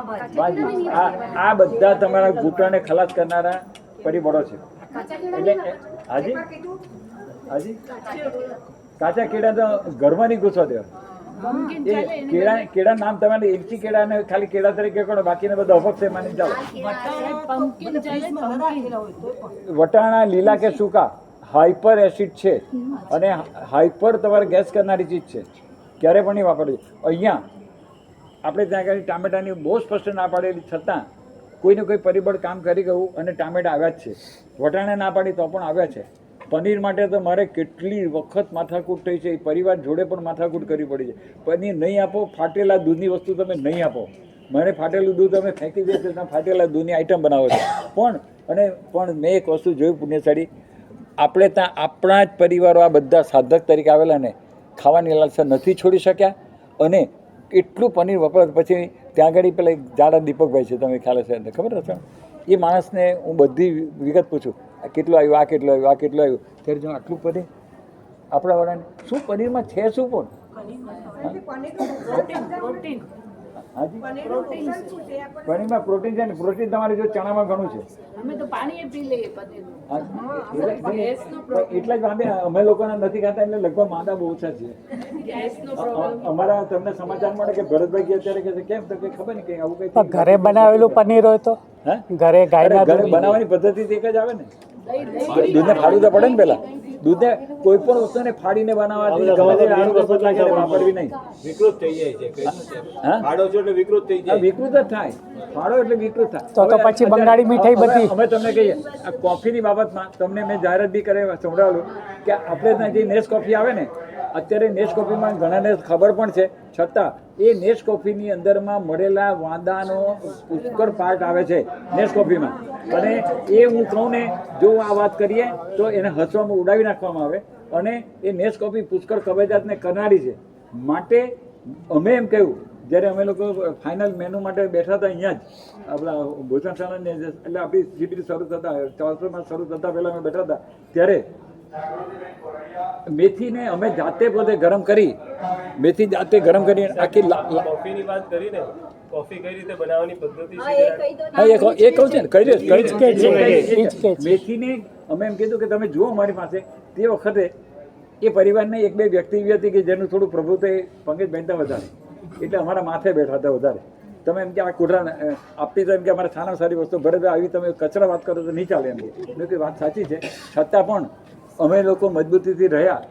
આ બધા તમારા ઘૂંટણને ખલાસ કરનારા પરિબળો છે. એટલે હાજી કાચા કેળા તો ઘરમાં નહીં ઘૂસવા દેવા. એ કેળા નામ તમારે એલચી કેળા ને ખાલી કેળા તરીકે કરો, બાકીને બધા અપક્ષ માની ચાલો. વટાણા લીલા કે સૂકા હાઈપર એસિડ છે, અને હાઈપર તમારે ગેસ કરનારી ચીજ છે, ક્યારે પણ નહીં વાપરવી. અહીંયા આપણે ત્યાં આગળ ટામેટાની બહુ સ્પષ્ટ ના પાડેલી છતાં કોઈને કોઈ પરિબળ કામ કરી ગયું અને ટામેટા આવ્યા જ છે. વટાણા ના પાડી તો પણ આવ્યા છે. પનીર માટે તો મારે કેટલી વખત માથાકૂટ થઈ છે, પરિવાર જોડે પણ માથાકૂટ કરવી પડી છે. પનીર નહીં આપો, ફાટેલા દૂધની વસ્તુ તમે નહીં આપો. મને ફાટેલું દૂધ અમે ફેંકી દઈએ તો તમે ફાટેલા દૂધની આઈટમ બનાવો છો. પણ મેં એક વસ્તુ જોયું પુણ્યશાળી, આપણે ત્યાં આપણા જ પરિવારો આ બધા સાધક તરીકે આવેલા ને ખાવાની લાલસા નથી છોડી શક્યા, અને એટલું પનીર વપરાશ. પછી ત્યાં આગળ પેલા જાડા દીપકભાઈ છે, તમે ખ્યાલ હશે, ખબર હશે, એ માણસને હું બધી વિગત પૂછું, આ કેટલું આવ્યું, આ કેટલું આવ્યું, આ કેટલું આવ્યું, ત્યારે જો આટલું પનીર આપણા વાળાને શું પનીરમાં છે શું પણ પનીરમાં પ્રોટીન છે ને, પ્રોટીન તમારે જો ચણામાં ઘણું છે. અમે તો પાણી પી લઈએ પનીરનું. એટલા જ અમે લોકોને નથી ખાતા એટલે લગભગ માદા બહુ ઓછા છે. અમારા તમને સમાચાર મળે કે ભરતભાઈ કે અત્યારે કે કેમ તો કઈ ખબર નહીં કે આવું કઈ ઘરે બનાવેલું પનીર હોય તો ઘરે ગાયના ઘરે બનાવવાની પદ્ધતિ એક જ આવે ને, દૂધને ફાડવું તો પડે ને પેલા. દૂધને કોઈ પણ વસ્તુને ફાડીને બનાવવાથી ગમે તે આનું વસ્તુ લાગે વાપરવી નહીં, વિકૃત થઈ જાય છે. ફાડો છો એટલે વિકૃત થઈ જાય, વિકૃત જ થાય. ફાડો એટલે વિકૃત થાય. તો પછી બંગાળી મીઠાઈ બધી અમે તમને કહીએ આ કોફીની બાબતમાં તમને મેં જાહેરાત બી કરે સંભળાવેલું કે આપણે ત્યાં જે નેસ કોફી આવે ને, અત્યારે નેસ કોફીમાં ઘણાને ખબર પણ છે, છતાં એ નેસ કોફીની અંદરમાં મળેલા વાંદાનો પુષ્કળ પાર્ટ આવે છે નેસ કોફીમાં. અને એ હું કહું ને, જો આ વાત કરીએ તો એને હસવામાં ઉડાવી નાખવામાં આવે, અને એ નેસ કોફી પુષ્કળ કબજિયાતને કરનારી છે. માટે અમે એમ કહ્યું, જ્યારે અમે લોકો ફાઇનલ મેનુ માટે બેઠા હતા અહીંયા જ આપણા ભોજનશાળાને, એટલે આપણી શિબિર શરૂ થતા 400માં શરૂ થતાં પહેલાં અમે બેઠા હતા, ત્યારે મેથીને અમે જાતે પોતે ગરમ કરી, મેથી જાતે ગરમ કરી આખી કોફીની વાત કરી ને, કોફી કઈ રીતે બનાવવાની પદ્ધતિ છે, હા એ કહું છે ને, કહી મેથીને અમે એમ કીધું કે તમે જુઓ અમારી પાસે. તે વખતે એ પરિવારને 1-2 વ્યક્તિ એવી હતી કે જેનું થોડું પ્રભુત્વ પંકજભાઈ વધારે, એટલે અમારા માથે બેઠા હતા વધારે. તમે એમ કે આ કુટરા આપી તો એમ કે અમારે સારામાં સારી વસ્તુ ભરે આવી તમે કચરા વાત કરો તો નહીં ચાલે એમ મેં કે વાત સાચી છે, છતાં પણ અમે લોકો મજબૂતીથી રહ્યા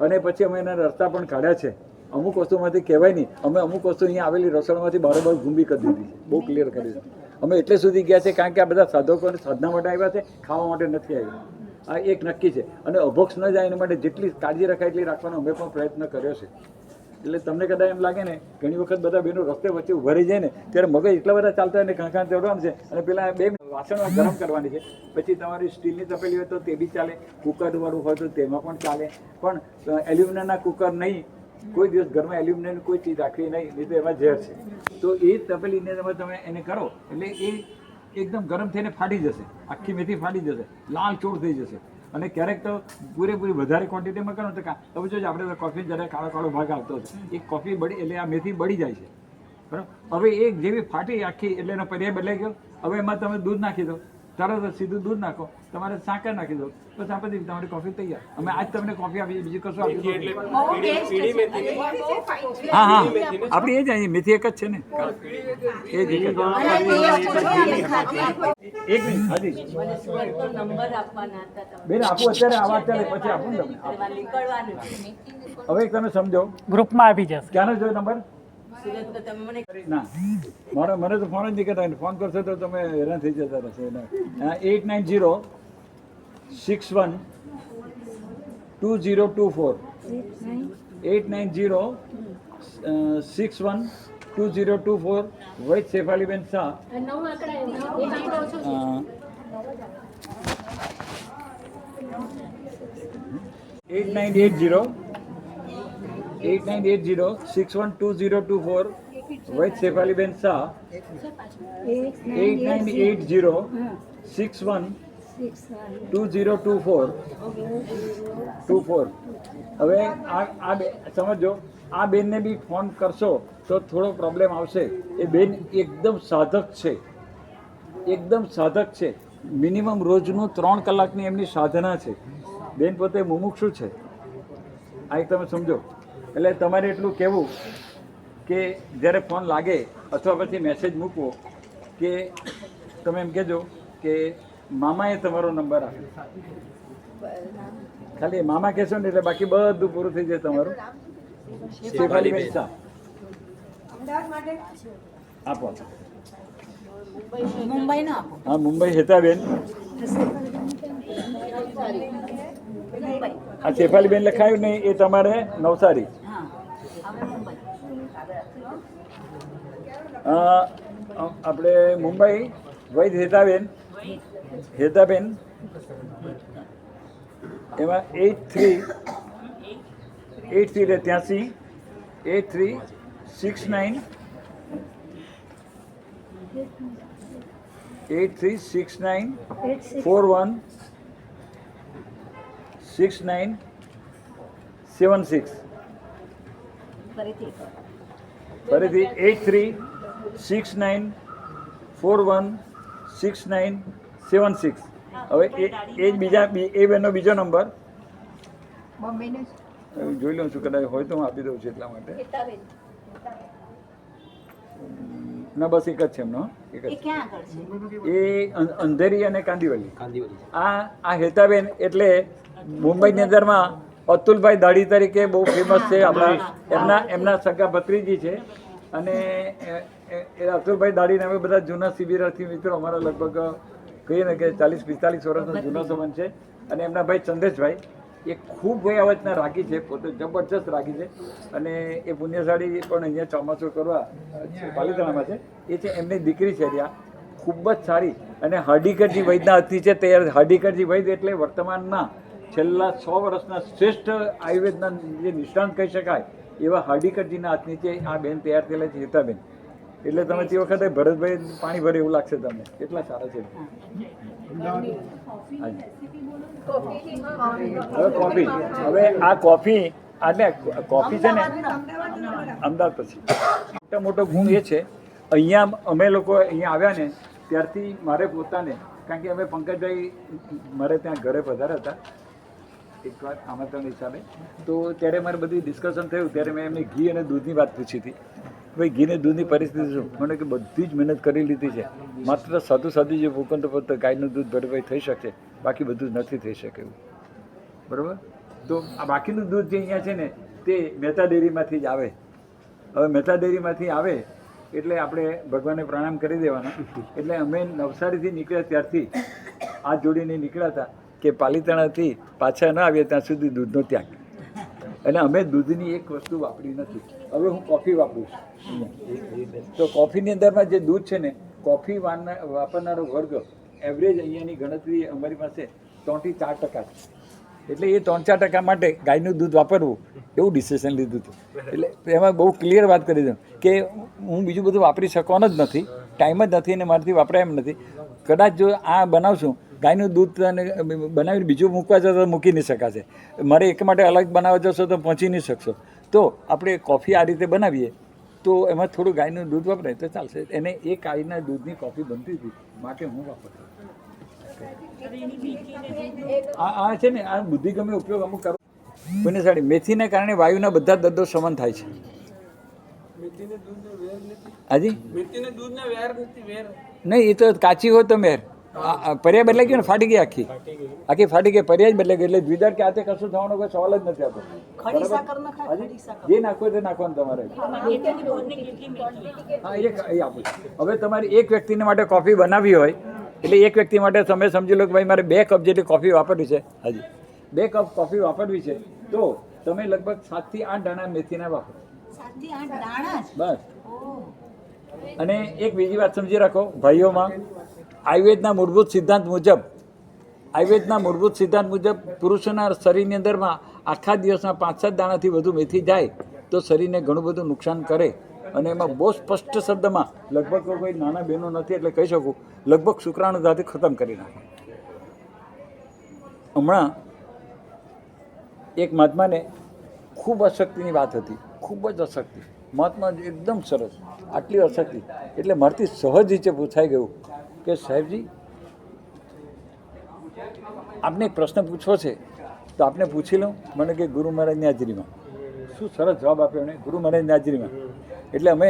અને પછી અમે એના રસ્તા પણ કાઢ્યા છે. અમુક વસ્તુમાંથી કહેવાય નહીં, અમે અમુક વસ્તુ અહીંયા આવેલી રસોડામાંથી બરાબર ગુંબી કરી દીધી છે, બહુ ક્લિયર કરી દીધી. અમે એટલે સુધી ગયા છે કારણ કે આ બધા સાધકોને સાધના માટે આવ્યા છે, ખાવા માટે નથી આવ્યા. આ એક નક્કી છે અને અભોક્ષ ન જાય એના માટે જેટલી કાળજી રખાય એટલી રાખવાનો અમે પણ પ્રયત્ન કર્યો છે. એટલે તમને કદાચ એમ લાગે ને ઘણી વખત બધા બેનો રસ્તે વચ્ચે ઉભા રહી જાય ને ત્યારે મગજ એટલા બધા ચાલતા હોય ને કાંકા ચડવાનું છે અને પેલા 2 વાસણો ગરમ કરવાની છે. પછી તમારી સ્ટીલની તપેલી હોય તો તે બી ચાલે, કુકરવાળું હોય તો તેમાં પણ ચાલે, પણ એલ્યુમિનિયમના કુકર નહીં. કોઈ દિવસ ઘરમાં એલ્યુમિનિયમની કોઈ ચીજ રાખવી નહીં તો એમાં ઝેર છે. તો એ તપેલીને તમે એને કરો એટલે એ એકદમ ગરમ થઈને ફાટી જશે, આખી મેથી ફાટી જશે, લાલ ચોળ થઈ જશે. અને ક્યારેક તો પૂરેપૂરી વધારે ક્વોન્ટિટીમાં કરો તો તમે જોજો આપણે કોફી જ્યારે કાળો કાળો ભાગ આવતો હતો એ કોફી બળી એટલે આ મેથી બળી જાય છે, બરાબર. હવે એક જેવી ફાટી આખી એટલે એનો પર્યાય બદલાઈ ગયો. હવે એમાં તમે દૂધ નાખી દો, તરત સીધું દૂધ નાખો, તમારે સાકર નાખી દો, બસ આ બધી તમારી કોફી તૈયાર. અમે આજ તમને કોફી આપી, બીજું કશું આપી. હા હા આપણી એ જ અહીં મેથી એક જ છે ને, એ જ એક મિનિટ હાજી બેન આપું અત્યારે આવા અત્યારે પછી આપું ને તમને. હવે તમે સમજો ગ્રુપમાં આપી જશે. ક્યાંનો જો નંબર ના મારો મને તો ફોન જ નહીં કરતા, ફોન કરશો તો તમે હેરાન થઈ જતા રહેશો. 890-61-2024 890-61-2024 વૈદ શેફાલીબેન શાહ. 8980-61-2024 વૈદ શેફાલીબેન શાહ. 8980-61-2024 હવે આ સમજો, આ બેનને બી ફોન કરશો તો થોડો પ્રોબ્લેમ આવશે. એ બેન એકદમ સાધક છે, એકદમ સાધક છે. મિનિમમ રોજનું 3 કલાકની એમની સાધના છે. બેન પોતે મુમુક્ષુ છે, આ એક તમે સમજો. એટલે તમારે એટલું કહેવું કે જ્યારે ફોન લાગે અથવા પછી મેસેજ મૂકવો કે તમે એમ કહેજો કે મામાએ તમારો નંબર આપ્યો, ખાલી મામા કહેશો ને એટલે બાકી બધું પૂરું થઈ જાય તમારું. શેફાલીબેન શાહ આપો. હા મુંબઈ હેતાબેન. આ શેફાલીબેન લખાયું નહીં એ તમારે નવસારી. આપણે મુંબઈ વૈદ હેતાબેન એમાં 83-69-41-69-76 ફરીથી 83-69-41-69-76. હવે એ જ બીજા એ બેનનો બીજો નંબર જોઈ લઉં છું, કદાચ હોય તો હું આપી દઉં છું એટલા માટે. ના બસ એક જ છે એમનો, એક જ. એ અંધેરી અને કાંદીવલી. આ હેતાબેન એટલે મુંબઈની અંદરમાં અતુલભાઈ દાઢી તરીકે બહુ ફેમસ છે આપણા. એમના સગા ભત્રીજી છે અને એ અતુલભાઈ દાઢીને અમે બધા જૂના શિબિરાર્થી મિત્રો અમારા લગભગ કહીએ ને કે 40-45 વર્ષનો જૂનો સંબંધ છે. અને એમના ભાઈ ચંદેશભાઈ એ ખૂબ વયાવતના રાગી છે, પોતે જબરજસ્ત રાગી છે. અને એ પુણ્યશાળી પણ અહીંયા ચોમાસું કરવા પાલિતાણામાં છે. એ છે એમની દીકરી છે ત્યાં, ખૂબ જ સારી. અને હાર્ડીકરજી વૈદના હાથની છે તૈયાર. હાર્ડીકરજી વૈદ એટલે વર્તમાનના છેલ્લા 100 વર્ષના શ્રેષ્ઠ આયુર્વેદના જે નિષ્ણાંત કહી શકાય એવા હાર્ડીકરજીના હાથની છે આ બેન તૈયાર થયેલા છે હેતાબેન. એટલે તમે તે વખતે ભરતભાઈ પાણી ભરે એવું લાગશે તમને, કેટલા સારા છે. હવે કોફી, હવે આ કોફી આને કોફી છે ને અમદાવાદ પછી મોટો ગુણ એ છે, અહીંયા અમે લોકો અહીંયા આવ્યા ને ત્યારથી મારે પોતાને, કારણ કે અમે પંકજભાઈ મારે ત્યાં ઘરે પધાર્યા હતા એકવાર આમંત્રણ હિસાબે. તો ત્યારે મારે બધું ડિસ્કશન થયું ત્યારે મેં એમને ઘી અને દૂધની વાત પૂછી હતી. ભાઈ ઘી અને દૂધની પરિસ્થિતિ શું? મને કે બધી જ મહેનત કરી લીધી છે, માત્ર સાદું જે ભૂકંપ પોતે ગાયનું દૂધ ભરપાઈ થઈ શકે, બાકી બધું જ નથી થઈ શકે એવું. બરાબર? તો આ બાકીનું દૂધ જે અહીંયા છે ને તે મહેતા ડેરીમાંથી જ આવે. હવે મહેતા ડેરીમાંથી આવે એટલે આપણે ભગવાનને પ્રણામ કરી દેવાના. એટલે અમે નવસારીથી નીકળ્યા ત્યારથી આ જોડીને નીકળ્યા હતા કે પાલીતાણાથી પાછા ન આવીએ ત્યાં સુધી દૂધનો ત્યાગ. એટલે અમે દૂધની એક વસ્તુ વાપરી નથી. હવે હું કોફી વાપરું છું. તો કોફીની અંદરમાં જે દૂધ છે ને, કોફી વાપરનારો વર્ગ એવરેજ અહીંયાની ગણતરી અમારી પાસે 3 થી 4% છે. એટલે એ 3-4% માટે ગાયનું દૂધ વાપરવું એવું ડિસિઝન લીધું હતું. એટલે એમાં બહુ ક્લિયર વાત કરી દઉં કે હું બીજું બધું વાપરી શકવાનો જ નથી, ટાઈમ જ નથી અને મારાથી વપરાય એમ નથી. કદાચ જો આ બનાવશું ગાયનું દૂધ બનાવીને બીજું મૂકવા જશો તો મૂકી નહીં શકાશે. મારે એક માટે અલગ બનાવવા જશો તો પહોંચી નહીં શકશો. તો આપણે કોફી આ રીતે બનાવીએ તો એમાં થોડું ગાયનું દૂધ વાપરાય તો ચાલશે. એને એ ગાયના દૂધની કોફી બનતી હતી માટે હું વાપરતો. આ છે ને આ બુદ્ધિગમ્ય ઉપયોગ અમુક કરો. કોઈને સાડી મેથીને કારણે વાયુના બધા દર્દો શમન થાય છે. હાજી નહીં, એ તો કાચી હોય તો મેર પર્યાય બદલાઈ ગયો ને, ફાટી ગઈ આખી ફાટી ગઈ, પર્યાય જ બદલાઈ ગઈ. એટલે દ્વિદર કે આતે કશું થવાનો કોઈ સવાલ જ નથી આવતો. જે નાખવો તે નાખવાનું તમારે. હા એ આપું. હવે તમારે એક વ્યક્તિને માટે કોફી બનાવવી હોય એટલે એક વ્યક્તિ માટે તમે સમજી લો કે ભાઈ મારે 2 કપ જેટલી કોફી વાપરવી છે. હાજી 2 કપ કોફી વાપરવી છે તો તમે લગભગ 7 થી 8 દાણા મેથીના વાપરો. 7 થી 8 દાણા બસ. અને એક બીજી વાત સમજી રાખો ભાઈઓમાં, આયુર્વેદના મૂળભૂત સિદ્ધાંત મુજબ પુરુષોના શરીરની અંદરમાં આખા દિવસના 5-7 દાણાથી વધુ મેથી જાય તો શરીરને ઘણું બધું નુકસાન કરે. અને એમાં બહુ સ્પષ્ટ શબ્દમાં લગભગ કોઈ નાના બહેનો નથી એટલે કહી શકું લગભગ શુક્રાણુ ધાતુ ખતમ કરી નાખે. હમણાં એક મહાત્માને ખૂબ અશક્તિની વાત હતી, ખૂબ જ અશક્તિ. મહાત્મા એકદમ સરસ, આટલી અશક્તિ એટલે મારથી સહજ રીતે પૂછાઈ ગયું કે સાહેબજી આપને એક પ્રશ્ન પૂછવો છે તો આપને પૂછી લઉં. મને કે ગુરુ મહારાજની હાજરીમાં. શું સરસ જવાબ આપ્યો એમણે, ગુરુ મહારાજની હાજરીમાં. એટલે અમે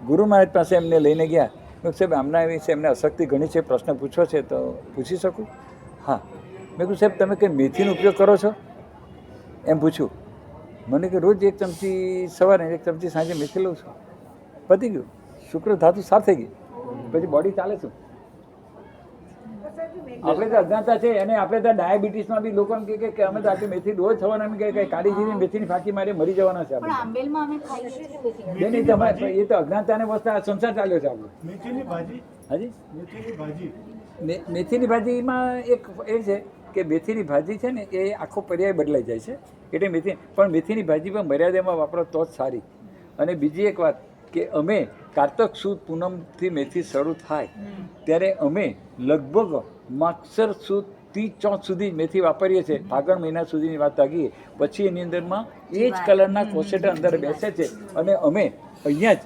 ગુરુ મહારાજ પાસે એમને લઈને ગયા. સાહેબ આમના એવી છે, એમને અશક્તિ ઘણી છે, પ્રશ્ન પૂછવો છે તો પૂછી શકું? હા. મેં કહ્યું સાહેબ તમે કંઈ મેથીનો ઉપયોગ કરો છો એમ પૂછ્યું. મને કે રોજ 1 ચમચી સવારે 1 ચમચી સાંજે મેથી લઉં છું. પતી ગયું, શુક્ર ધાતુ સાફ થઈ ગઈ, પછી બોડી ચાલે શું? આપણે તો અજ્ઞાતા છે. અને આપણે તો ડાયાબિટીસમાં બી લોકો કહે કે અમે તો આટલી મેથી રોજ થવાના, એમ કે કાળી જીરી મેથીની ફાંકી મારે મરી જવાના છે આપણે. એ તો અજ્ઞાતાને વસ્તુ આ સંસાર ચાલ્યો છે આપણો. હાજી મેથીની ભાજીમાં એક એ છે કે મેથીની ભાજી છે ને એ આખો પર્યાય બદલાઈ જાય છે. એટલે પણ મેથીની ભાજી પણ મર્યાદામાં વાપરો તો જ સારી. અને બીજી એક વાત કે અમે કારતક સુદ પૂનમથી મેથી શરૂ થાય ત્યારે અમે લગભગ માગસર સુદ 30-34 સુધી મેથી વાપરીએ છીએ. ફાગણ મહિના સુધીની વાત આગી પછી એની અંદરમાં એ જ કલરના કોસેટા અંદર બેસે છે. અને અમે અહીંયા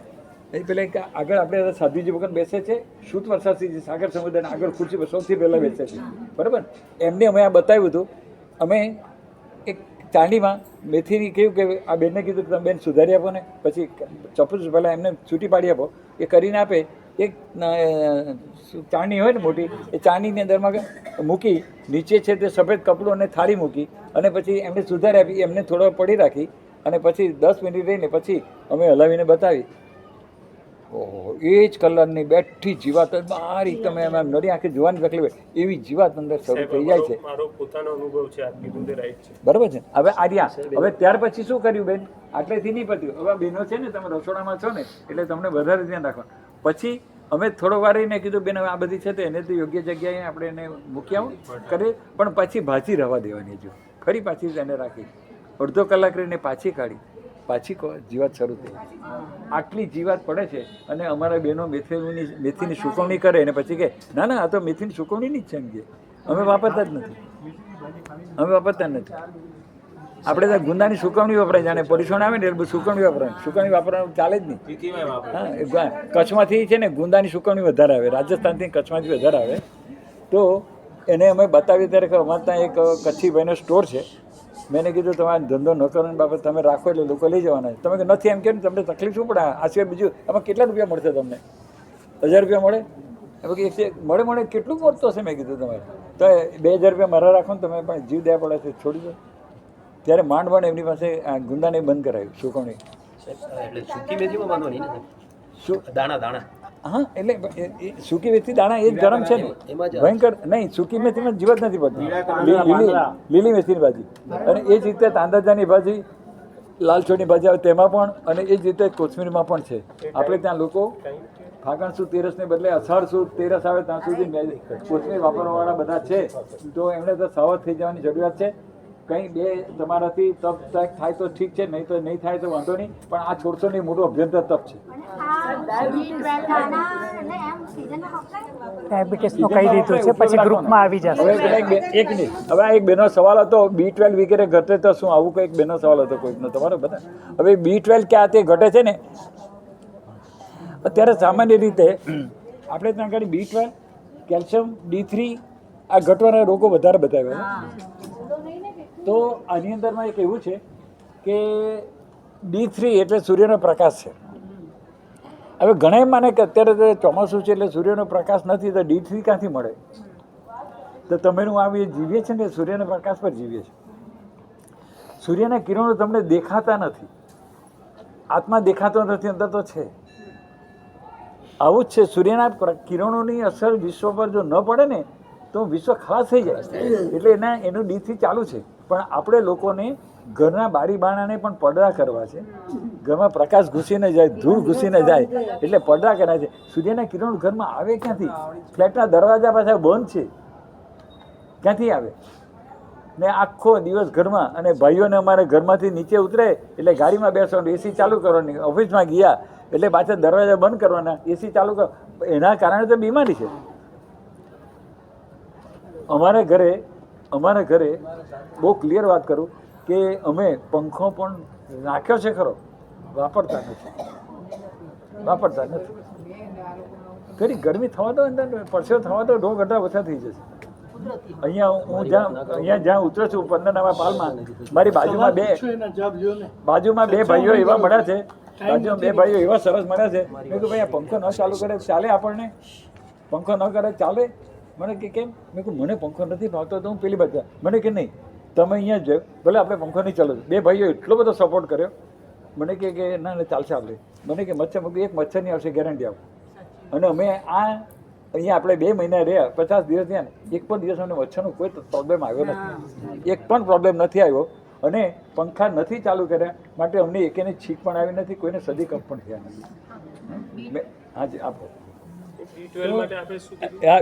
જ પેલા આગળ આપણે સાધુજી વગર બેસે છે, શુદ્ધ વરસાદથી સાગર સમુદ્રના આગળ ખુરશી પર સૌથી પહેલાં બેસે છે. બરાબર? એમને અમે આ બતાવ્યું હતું. અમે એક ચાંદીમાં મેથીની કહ્યું કે આ બેનને કીધું કે તમે બેન સુધારી આપો ને, પછી ચપુસ પહેલાં એમને છૂટી પાડી આપો. એ કરીને આપે. એક ચાણી હોય ને મોટી, એ ચાણીની અંદરમાં મૂકી, નીચે છે તે સફેદ કપડું અને થાળી મૂકી અને પછી એમને સુધારી આપી. એમને થોડો પડી રાખી અને પછી 10 મિનિટ રહીને પછી અમે હલાવીને બતાવી. ઓહો, એ જ કલરની બેઠી જીવાત બારી તમે એમ નરી આંખે જોવાની તકલીફ એવી જીવાત અંદર શરૂ થઈ જાય છે. મારો પોતાનો અનુભવ છે, આ કીધું તે રાઈટ છે. બરાબર છે. હવે આર્યા હવે ત્યાર પછી શું કર્યું બેન? આટલેથી નહીં પત્યું. હવે બહેનો છે ને, તમે રસોડામાં છો ને એટલે તમને વધારે ધ્યાન રાખવાનું. પછી અમે થોડો વાર રહીને કીધું બેન હવે આ બધી છે તો એને તો યોગ્ય જગ્યાએ આપણે એને મૂકી આવું કરીએ. પણ પછી ભાજી રવા દેવાની જો ફરી પાછી એને રાખી, અડધો કલાક રહીને પાછી કાઢી, પાછી જીવાત શરૂ થઈ. આટલી જીવાત પડે છે. અને અમારા બહેનો મેથીની સુકવણી કરે અને પછી કહે ના ના આ તો મેથીની સુકવણીની જ છે એમ કે અમે વાપરતા જ નથી. આપણે તો ગુંદાની સુકવણી વપરાય, જાણે પરિસોણ આવે ને એટલે સુકવણી વપરાય. સુકવણી વાપરવાનું ચાલે જ નહીં. હા, કચ્છમાંથી છે ને ગુંદાની સુકવણી વધારે આવે, રાજસ્થાનથી કચ્છમાંથી વધારે આવે. તો એને અમે બતાવીએ ત્યારે અમારે ત્યાં એક કચ્છી ભાઈનો સ્ટોર છે, મેં એને કીધું તમારે ધંધો ન કરવાની બાબત તમે રાખો એટલે લોકો લઈ જવાના છે. તમે કે નથી એમ કે તમને તકલીફ શું પડે આ સિવાય બીજું એમાં કેટલા રૂપિયા મળશે તમને 1000 રૂપિયા મળે એમ કે મળે કેટલું મળતો હશે મેં કીધું તમારે તો 2000 રૂપિયા મારા રાખો ને તમે પણ જીવ દેવા પડે છે છોડી દો. ત્યારે માંડ એમની પાસે ગુંદાને બંધ કરાવ્યું સુકવણી. એટલે સૂકી મેથીમાં બાંધવાની ને શું દાણા દાણા હા એટલે સૂકી મેથી દાણા એ જ ગરમ છે ને ભયંકર નહીં. સૂકી મેથીમાં જીવત નથી પડતી, લીલી મેથીની ભાજી અને એ જ રીતે તાંદાજાની ભાજી, લાલ છોડની ભાજી આવે તેમાં પણ, અને એ જ રીતે કોથમીરમાં પણ છે. આપણે ત્યાં લોકો ફાગણ સુદ તેરસને બદલે અષાઢ સુદ તેરસ આવે ત્યાં સુધી કોથમીર વાપરવાવાળા બધા છે. તો એમણે તો સાવધ થઈ જવાની જરૂરિયાત છે. કંઈ બે તમારાથી તપ થાય તો ઠીક છે, નહીં તો નહીં થાય તો વાંધો નહીં, પણ આ છોડશો નહીં, મોટું અભ્યંતર તપ છે. ડાયાબિટીસનું કહી દીધું છે, પછી ગ્રુપમાં આવી જશે. હવે એક મિનિટ, હવે આ એક બેનો સવાલ હતો B12 વગેરે ઘટે તો શું, આવું કંઈક બેનો સવાલ હતો કોઈકનો તમારો બધા. હવે B12 ક્યાં તે ઘટે છે ને, અત્યારે સામાન્ય રીતે આપણે ત્યાં આગળ B12, કેલ્શિયમ, D3 આ ઘટવાના રોગો વધારે બતાવ્યા છે. તો આની અંદરમાં એક એવું છે કે D3 એટલે સૂર્યનો પ્રકાશ છે. હવે ઘણા માને કે અત્યારે તો ચોમાસું છે એટલે સૂર્યનો પ્રકાશ નથી, તો D3 ક્યાંથી મળે? તો તમેનું આવી જીવીએ છે ને સૂર્યના પ્રકાશ પર જીવીએ છે. સૂર્યના કિરણો તમને દેખાતા નથી, આત્મા દેખાતો નથી, અંદર તો છે. આવું જ છે, સૂર્યના કિરણોની અસર વિશ્વ પર જો ન પડે ને તો વિશ્વ ખલાસ થઈ જાય. એટલે એનું D3 ચાલુ છે. પણ આપણે લોકોને ઘરના બારી બારણાને પણ પડદા કરવા છે, ઘરમાં પ્રકાશ ઘૂસીને જાય, ધૂળ ઘૂસીને જાય, એટલે પડદા કર્યા છે. સૂર્યના કિરણ ઘરમાં આવે ક્યાંથી? ફ્લેટના દરવાજા પાછા બંધ છે, ક્યાંથી આવે? ને આખો દિવસ ઘરમાં, અને ભાઈઓને અમારે ઘરમાંથી નીચે ઉતરે એટલે ગાડીમાં બેસવાનું, એસી ચાલુ કરવાની, ઓફિસમાં ગયા એટલે પાછા દરવાજા બંધ કરવાના, એસી ચાલુ કર. એના કારણે તો બીમારી છે. અમારા ઘરે બહુ ક્લિયર વાત કરું કે અમે પંખો પણ નાખ્યો છે ખરો, વાપરતા નથી. ઘણી ગરમી થવા દો, અંદર પરસેવો થવા દો, રોગ અડધા ઓછા થઈ જશે. અહીંયા જ્યાં ઉતરો છું 15 નવા પાલમાં, મારી બાજુમાં બે ભાઈઓ એવા મળ્યા છે, એવા સરસ મળ્યા છે. મેં કીધું ભાઈ આ પંખો ન ચાલુ કરે ચાલે? આપણને પંખો ન કરે ચાલે? મને કે કેમ? મેં કહ્યું મને પંખો નથી ભાવતો તો હું પેલી બાજુ. મને કે નહીં, તમે અહીંયા જ ભલે આપણે પંખો નહીં ચાલો. બે ભાઈઓ એટલો બધો સપોર્ટ કર્યો. મને કે ના ચાલશે આપણે. મને કે મચ્છર, એક મચ્છર નહીં આવશે, ગેરંટી આપો. અને અમે અહીંયા આપણે 2 મહિના રહ્યા, 50 દિવસ થયા ને, એક પણ દિવસ અમને મચ્છરનો કોઈ પ્રોબ્લેમ આવ્યો નથી, એક પણ પ્રોબ્લેમ નથી આવ્યો. અને પંખા નથી ચાલુ કર્યા માટે અમને એકેને છીંક પણ આવી નથી, કોઈને સદી કપ પણ થયા નથી. હાજી આપો.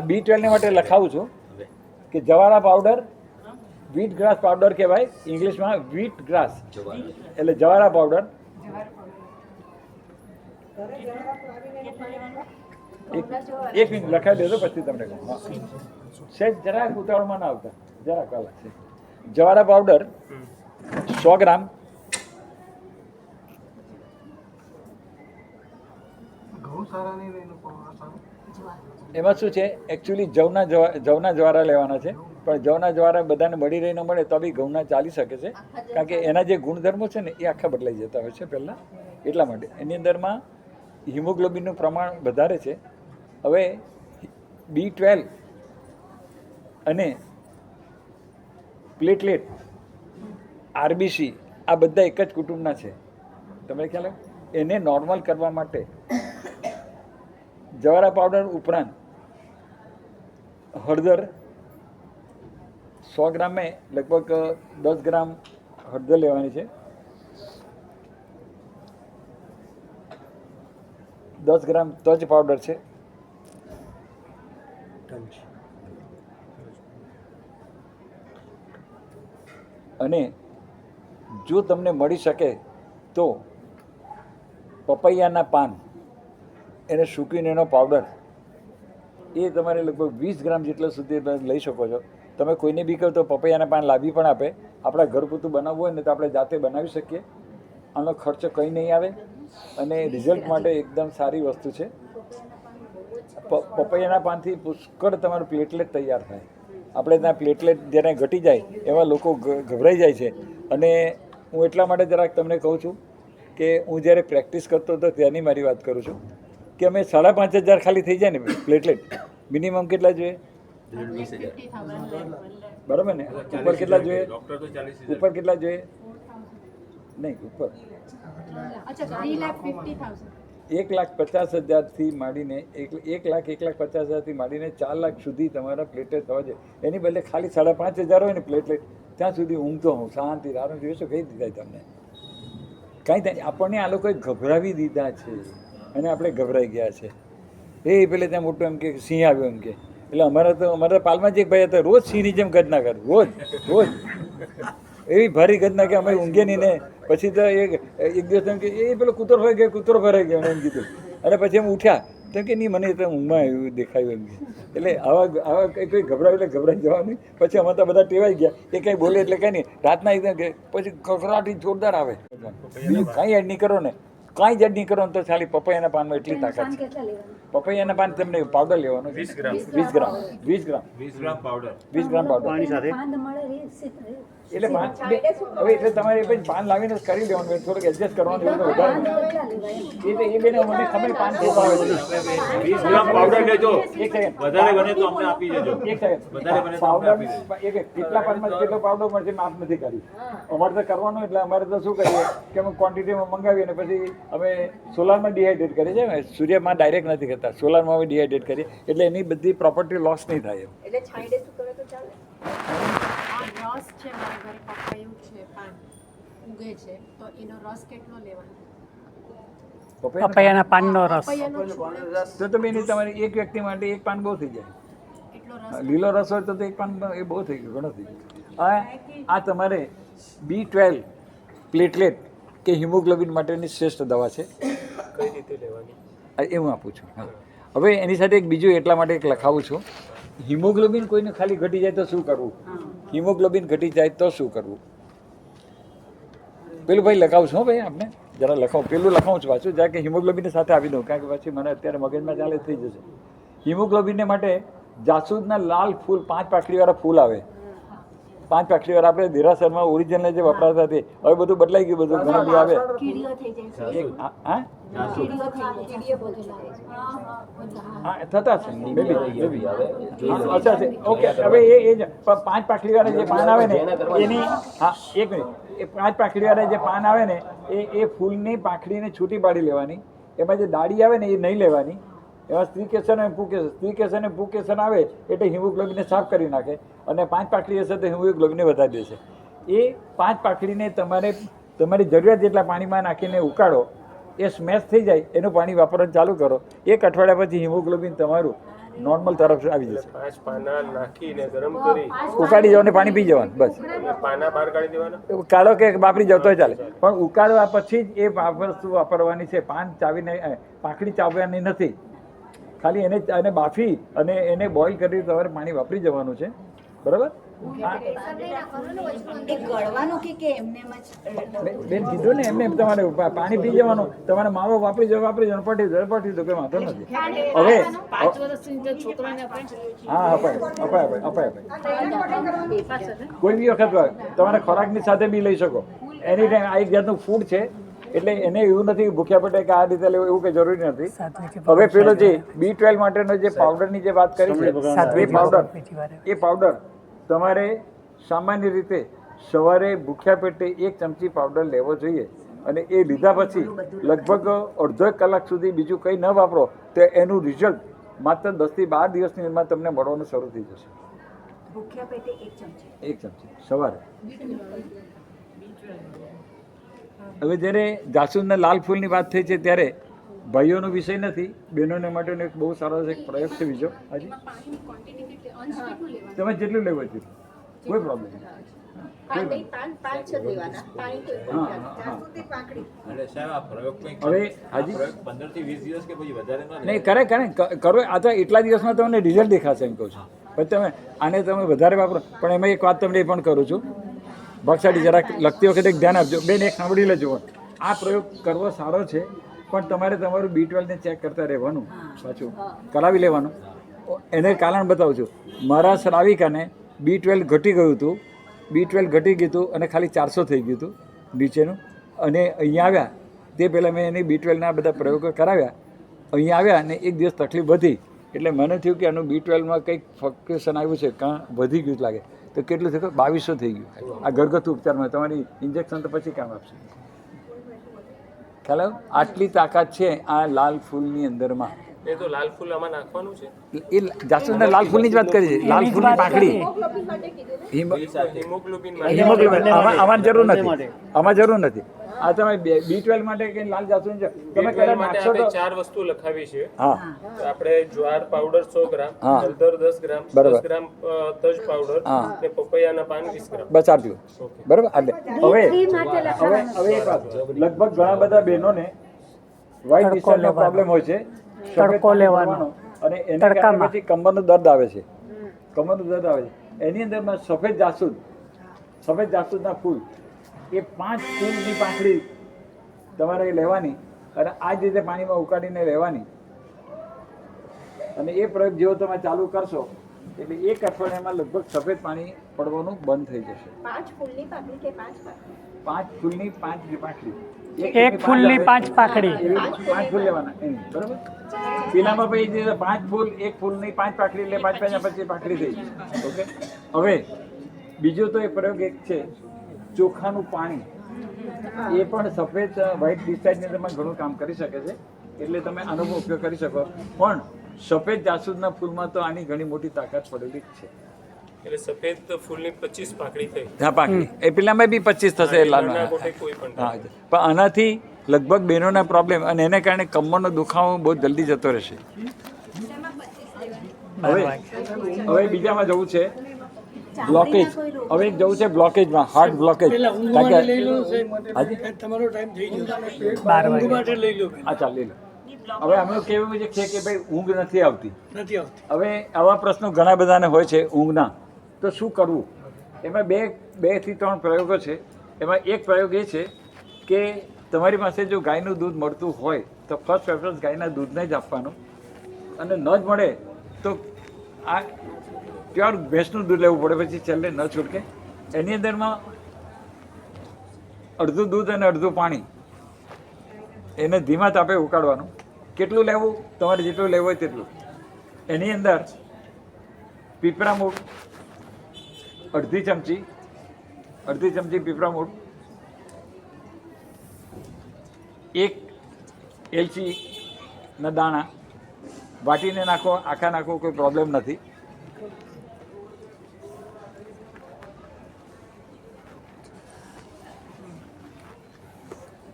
B12 ને માટે લખાવું છું કે જવારા પાવડર, વ્હીટ ગ્રાસ પાવડર કહેવાય ઇંગ્લિશમાં, વ્હીટ ગ્રાસ એટલે જવારા પાવડર. એક મિનિટ લખાવી દેજો, પછી તમને કહું. સેજ જરાક ઉતાવળમાં ના આવતા, જરાક અલગ છે. જવારા પાવડર 100 ગ્રામ, એમાં શું છે એકચ્યુઅલી જવના જવારા લેવાના છે, પણ જવના જવારા બધાને મળી રહી ન મળે તો બી ઘઉંના ચાલી શકે છે, કારણ કે એના જે ગુણધર્મો છે ને એ આખા બદલાઈ જતા હોય છે પહેલાં, એટલા માટે. એની અંદરમાં હિમોગ્લોબિનનું પ્રમાણ વધારે છે. હવે B12 અને પ્લેટલેટ, RBC આ બધા એક જ કુટુંબના છે, તમને ખ્યાલ આવે? એને નોર્મલ કરવા માટે જવારા પાવડર ઉપરાંત હળદર 100 ગ્રામે લગભગ 10 ગ્રામ હળદર લેવાની છે, 10 ગ્રામ તજ પાવડર છે, અને જો તમને મળી શકે તો પપૈયાના પાન એને સૂકવીને એનો પાવડર, એ તમારે લગભગ 20 ગ્રામ જેટલા સુધી લઈ શકો છો. તમે કોઈને બી કહો તો પપૈયાના પાન લાવી પણ આપે. આપણા ઘર પૂરતું બનાવવું હોય ને તો આપણે જાતે બનાવી શકીએ. આનો ખર્ચો કંઈ નહીં આવે અને રિઝલ્ટ માટે એકદમ સારી વસ્તુ છે. પપૈયાના પાનથી પુષ્કળ તમારું પ્લેટલેટ તૈયાર થાય. આપણે ત્યાં પ્લેટલેટ જેને ઘટી જાય એવા લોકો ગભરાઈ જાય છે, અને હું એટલા માટે જરાક તમને કહું છું કે હું જ્યારે પ્રેક્ટિસ કરતો હતો ત્યાંની મારી વાત કરું છું કે અમે 5,500 ખાલી થઈ જાય ને પ્લેટલેટ, મિનિમમ કેટલા જોઈએ? બરાબર ને? ઉપર કેટલા જોઈએ? ઉપર કેટલા જોઈએ? નહીં, ઉપર 1,50,000થી માંડીને 1,50,000થી માંડીને 4 લાખ સુધી તમારા પ્લેટલેટ થવા જોઈએ. એની બદલે ખાલી 5,500 હોય ને પ્લેટલેટ, ત્યાં સુધી ઊંઘતો હું શાંતિ રાનું જોઈશો કઈ દીધા તમને કાંઈ થાય. આપણને આ લોકોએ ગભરાવી દીધા છે અને આપણે ગભરાઈ ગયા છે. એ પેલે ત્યાં મોટું એમ કે સિંહ આવ્યો એમ કે, એટલે અમારા પાલમાં જ એક ભાઈ હતા, રોજ સિંહની જેમ ગદના કરે, રોજ એવી ભારી ગદના કે અમે ઊંઘે નહીં ને. પછી તો એક દિવસ એમ કે એ પેલો કૂતરો ભરાઈ ગયો એમ કીધું. અને પછી એમ ઉઠ્યા તો કે નહીં મને તો ઊંઘમાં એવું દેખાયું એમ કે. એટલે આવા કોઈ ગભરાય એટલે ગભરાઈ જવાનું. પછી અમે તો બધા ટેવાઈ ગયા, એ કંઈ બોલે એટલે કંઈ નહીં. રાતના એકદમ કે પછી ખખડાટી જોરદાર આવે. બીજું કાંઈ એડ નહીં કરો ને, કાંઈ જ એડ નહીં કરો ને તો ખાલી પપૈયાના પાનમાં એટલી તાકાત છે. પપૈયાના પાન તમને પાવડર લેવાનો 20 ગ્રામ પાવડર પાણી સાથે. એટલે પાન હવે એટલે તમારે પછી પાન લાવીને કરી લેવાનું, થોડુંક એડજસ્ટ કરવાનું. એ બેને મને ખબર પાન કેવું આવે છે. 20 ગ્રામ પાવડર લેજો, વધારે બને તો અમને આપી દેજો. કેટલા પાનમાં કેટલો પાવડર મળશે માપ નથી કરી. અમારે તો કરવાનું, એટલે અમારે તો શું કરીએ કે અમે ક્વોન્ટિટીમાં મંગાવીએ અને પછી અમે સોલારમાં ડિહાઇડ્રેટ કરીએ છીએ. સૂર્યમાં ડાયરેક્ટ નથી કરતા, સોલારમાં અમે ડિહાઇડ્રેટ કરીએ એટલે એની બધી પ્રોપર્ટી લોસ નહીં થાય એમ. એટલે છાંયડે શું કરે તો ચાલે? રસ છે મારા ઘરે પપૈયું છે, પાન ઉગે છે, તો એનો રસ કેટલો લેવાનો? પપૈયાના પાનનો રસ. પપૈયાનો છોડ તો તમે એની તમારી એક વ્યક્તિ માટે એક પાન બહુ થઈ જાય. એટલો રસ લીલો રસ હોય તો એક પાન એ બહુ થઈ ગયું, ઘણો થઈ ગયું. આ તમારે B12 પ્લેટલેટ કે હિમોગ્લોબિન માટેની શ્રેષ્ઠ દવા છે. કઈ રીતે લેવાની એ હું આપું છું. હવે એની સાથે એક બીજું એટલા માટે એક લખાવું છું, હિમોગ્લોબિન કોઈને ખાલી ઘટી જાય તો શું કરવું? હિમોગ્લોબિન ઘટી જાય તો શું કરવું? પેલું ભાઈ લખાવું છું ભાઈ, આપણે જરા લખાવું, પેલું લખાવું છું પાછું જરાક હિમોગ્લોબિનની સાથે આપી દઉં, કારણ કે પછી મને અત્યારે મગજમાં ચાલે થઈ જશે. હિમોગ્લોબિનને માટે જાસૂદના લાલ ફૂલ 5 પાકડીવાળા ફૂલ આવે. 5 પાકડીવાળા આપણે દેરાસરમાં ઓરિજિનલ જે વપરાતા તે હવે બધું બદલાઈ ગયું, બધું ઘણું બધું આવે. કીડીઓ થઈ જાય છે. હા કીડીઓ થઈ જાય, કીડીઓ બધું લાગે છે. હા થતા છે અચ્છા છે ઓકે. હવે એ જ 5 પાકડીવાળા જે પાન આવે ને એની હા એક મિનિટ, એ 5 પાકડીવાળા જે પાન આવે ને એ ફૂલની પાંખડીને છૂટી પાડી લેવાની. એમાં જે દાડી આવે ને એ નહીં લેવાની. એમાં સ્ત્રીકેસન અને પુકેસન આવે એટલે હિમોગ્લોબિનને સાફ કરી નાખે, અને 5 પાકડી હશે તો હિમોગ્લોબિનને વધારી દેશે. એ 5 પાકડીને તમારી જરૂરિયાત જેટલા પાણીમાં નાખીને ઉકાળો, એ સ્મેશ થઈ જાય એનું પાણી વાપરવાનું ચાલુ કરો. 1 અઠવાડિયા પછી હિમોગ્લોબિન તમારું નોર્મલ તરફ આવી જશે. 5 પાના નાખીને ગરમ કરી ઉકાળી જવાનું, પાણી પી જવાનું, બસ. પાના બહાર કાઢી દેવાના. કાઢો કે વાપરી જાવ તોય ચાલે, પણ ઉકાળવા પછી જ એ વસ્તુ વાપરવાની છે. પાન ચાવીને પાંખડી ચાવવાની નથી, ખાલી એને બાફી અને એને બોઇલ કરી તમારે પાણી વાપરી જવાનું છે. બરાબર? ગળવાનું કે એમને બેન કીધું ને એમને તમારે પાણી પી જવાનું, તમારે માવો વાપરી જવાનો, પટી દો કોઈ વાંધો નથી. હવે 5 વર્ષની છોકરાને હા અપાય. કોઈ બી વખત તમારે ખોરાકની સાથે બી લઈ શકો એની ટાઈમ. આ એક જાતનું ફૂડ છે, એટલે એને એવું નથી ભૂખ્યા પેટે કે આ રીતે લેવું એવું કંઈ જરૂરી નથી. હવે પેલો જે B12 માટેનો જે પાવડરની જે વાત કરી છે, એ પાવડર તમારે સામાન્ય રીતે સવારે ભૂખ્યા પેટે 1 ચમચી પાવડર લેવો જોઈએ. અને એ લીધા પછી લગભગ અડધો કલાક સુધી બીજું કંઈ ન વાપરો તો એનું રિઝલ્ટ માત્ર 10 થી 12 દિવસની અંદર તમને મળવાનું શરૂ થઈ જશે. ભૂખ્યા પેટે 1 ચમચી સવારે. હવે જ્યારે જાસૂદના લાલ ફૂલની વાત થઈ છે ત્યારે ભાઈઓનો વિષય નથી, બહેનોને માટેનો એક બહુ સારો એક પ્રયોગ છે બીજો. હાજી તમે જેટલું લેવું હોય કોઈ પ્રોબ્લેમ નહીં. હવે હાજી 15 થી 20 દિવસ કે પછી વધારે ના નહીં કરે કરો. આ તો એટલા દિવસમાં તમને રિઝલ્ટ દેખાશે એમ કહું છું. પછી તમે આને તમે વધારે વાપરો. પણ એમાં એક વાત તમને એ પણ કરું છું, ભાગશાળી જરાક લખતી વખતે ધ્યાન આપજો બેન, એક સાંભળી લેજો. આ પ્રયોગ કરવો સારો છે, પણ તમારે તમારું B12 ને ચેક કરતા રહેવાનું, પાછું કરાવી લેવાનું. એને કારણ બતાવું છું. મારા શ્રાવિકાને B12 ઘટી ગયું હતું B12 ઘટી ગયું હતું અને ખાલી 400 થઈ ગયું હતું નીચેનું. અને અહીંયા આવ્યા તે પહેલાં મેં એની B12ના બધા પ્રયોગો કરાવ્યા. અહીંયા આવ્યા અને એક દિવસ તકલીફ વધી એટલે મને થયું કે આનું B12માં કંઈક ફક્શન આવ્યું છે, કાં વધી ગયું લાગે. તો કેટલું થયું? 2200 થઈ ગયું. આ ઘરગથ્થુ ઉપચારમાં તમારી ઇન્જેક્શન તો પછી કામ આપશે. ખ્યાલ આવ્યો? આટલી તાકાત છે આ લાલ ફૂલની અંદરમાં. એ તો લાલ ફૂલ આમાં નાખવાનું છે. એ જાસૂદના લાલ ફૂલની જ વાત કરી છે. લાલ ફૂલની પાંખડી હિમોગ્લોબિન હિમોગ્લોબિન આમાં જરૂર નથી. આમાં જરૂર નથી. આ તમે B12 માટે કે લાલ જાસૂદ તમે કદાચ માટે નાખશો આપણે તો 4 વસ્તુ લખાવી છે. હા આપણે જ્વાર પાવડર 100 ગ્રામ, હા. હળદર 10 ગ્રામ, બરાબર. 10 ગ્રામ તજ પાવડર હા. અને પપૈયાના પાન 20 ગ્રામ. બસ આટલું. બરાબર. એટલે હવે એક વાત, લગભગ ઘણા બધા બહેનોને વ્હાઇટ ડિસ્ચાર્જનો પ્રોબ્લેમ હોય છે. તડકો લેવાનો. અને એના કારણે પછી કમરનું દર્દ આવે છે. કમરનું દર્દ આવે છે. એની અંદરમાં સફેદ જાસૂદના ફૂલ, એ 5 ફૂલની પાંખડી તમારે લેવાની અને આ જ રીતે પાણીમાં ઉકાળીને લેવાની. અને એ પ્રયોગ જેવો તમે ચાલુ કરશો એટલે 1 અઠવાડિયામાં લગભગ સફેદ પાણી પડવાનું બંધ થઈ જશે. 5 ફૂલની પાકડી કે 5 5 ફૂલની 5 પાંખડી. એક ફૂલની 5 પાંખડી. 5 ફૂલ લેવાના એની. બરાબર. પેલામાં પછી 5 ફૂલ, 1 ફૂલની 5 પાંખડી એટલે 5 પછી પાંખડી થઈ. ઓકે. હવે બીજો તો એ પ્રયોગ એક છે ચોખાનું પાણી. એ પણ સફેદ વ્હાઇટ ડિસ્ચાર્જની અંદરમાં ઘણું કામ કરી શકે છે. એટલે તમે આનો પણ ઉપયોગ કરી શકો. પણ સફેદ જાસૂદના ફૂલમાં તો આની ઘણી મોટી તાકાત પડેલી જ છે. એટલે સફેદ ફૂલની 25 પાંખડી થઈ. હા પાંખડી. એ પેલામાં બી 25 થશે. નાના ગોટે કોઈ પણ હા, પણ આનાથી લગભગ બહેનોના પ્રોબ્લેમ અને એને કારણે કમરનો દુખાવો બહુ જલ્દી જતો રહેશે. હવે બીજામાં જવું છે બ્લોકેજ. હવે એક જવું છે બ્લોકેજમાં, હાર્ટ બ્લોકેજ. તમારો ટાઈમ થઈ ગયો 12 માટે લઈ લો અચ્છા લઈ લો. હવે અમે કેવું છે કે ભાઈ ઊંઘ નથી આવતી. નથી આવતી. હવે આવા પ્રશ્નો ઘણા બધાને હોય છે ઊંઘના. તો શું કરવું? એમાં બે થી 3 પ્રયોગો છે. એમાં એક પ્રયોગ એ છે કે તમારી પાસે જો ગાયનું દૂધ મળતું હોય તો ફર્સ્ટ પ્રેફરન્સ ગાયના દૂધને જ આપવાનું. અને ન જ મળે તો આ પ્યોર ભેંસનું દૂધ લેવું પડે, પછી છેલ્લે ન છૂટકે. એની અંદરમાં અડધું દૂધ અને અડધું પાણી, એને ધીમા તાપે ઉકાળવાનું. કેટલું લેવું? તમારે જેટલું લેવું હોય તેટલું. એની અંદર પીપળામૂળ અડધી ચમચી પીપળામૂળ, 1 એલચીના દાણા વાટીને નાખો, આખા નાખો, કોઈ પ્રોબ્લેમ નથી.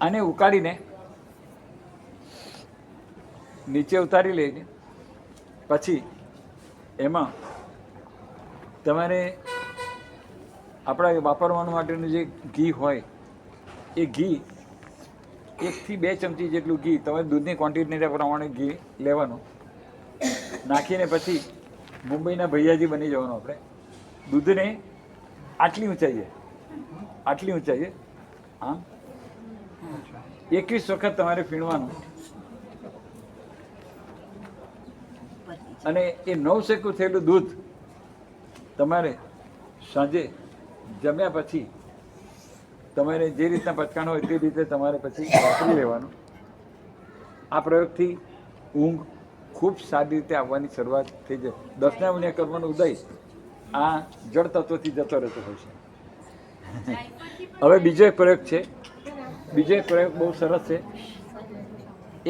આને ઉકાળીને નીચે ઉતારી લઈને પછી એમાં તમારે આપણા વાપરવાનું માટેનું જે ઘી હોય એ ઘી 1 થી 2 ચમચી જેટલું ઘી, તમારે દૂધની ક્વોન્ટિટી પ્રમાણે ઘી લેવાનું. નાખીને પછી મુંબઈના ભૈયાજી બની જવાનું. આપણે દૂધને આટલી ઊંચાઈએ આમ 21 વખત તમારે ફીણવાનું. અને એ નવશેકું થયેલું દૂધ તમારે સાંજે જમ્યા પછી તમારે જે રીતના પચકાણ હોય તે રીતે તમારે પછી વાપરી લેવાનું. આ પ્રયોગથી ઊંઘ ખૂબ સારી રીતે આવવાની શરૂઆત થઈ જાય. દર્શનાવન્ય કર્મનો ઉદય આ જળ તત્વથી જતો રહેતો હોય છે. હવે બીજો એક પ્રયોગ છે. બીજો એક પ્રયોગ બહુ સરસ છે.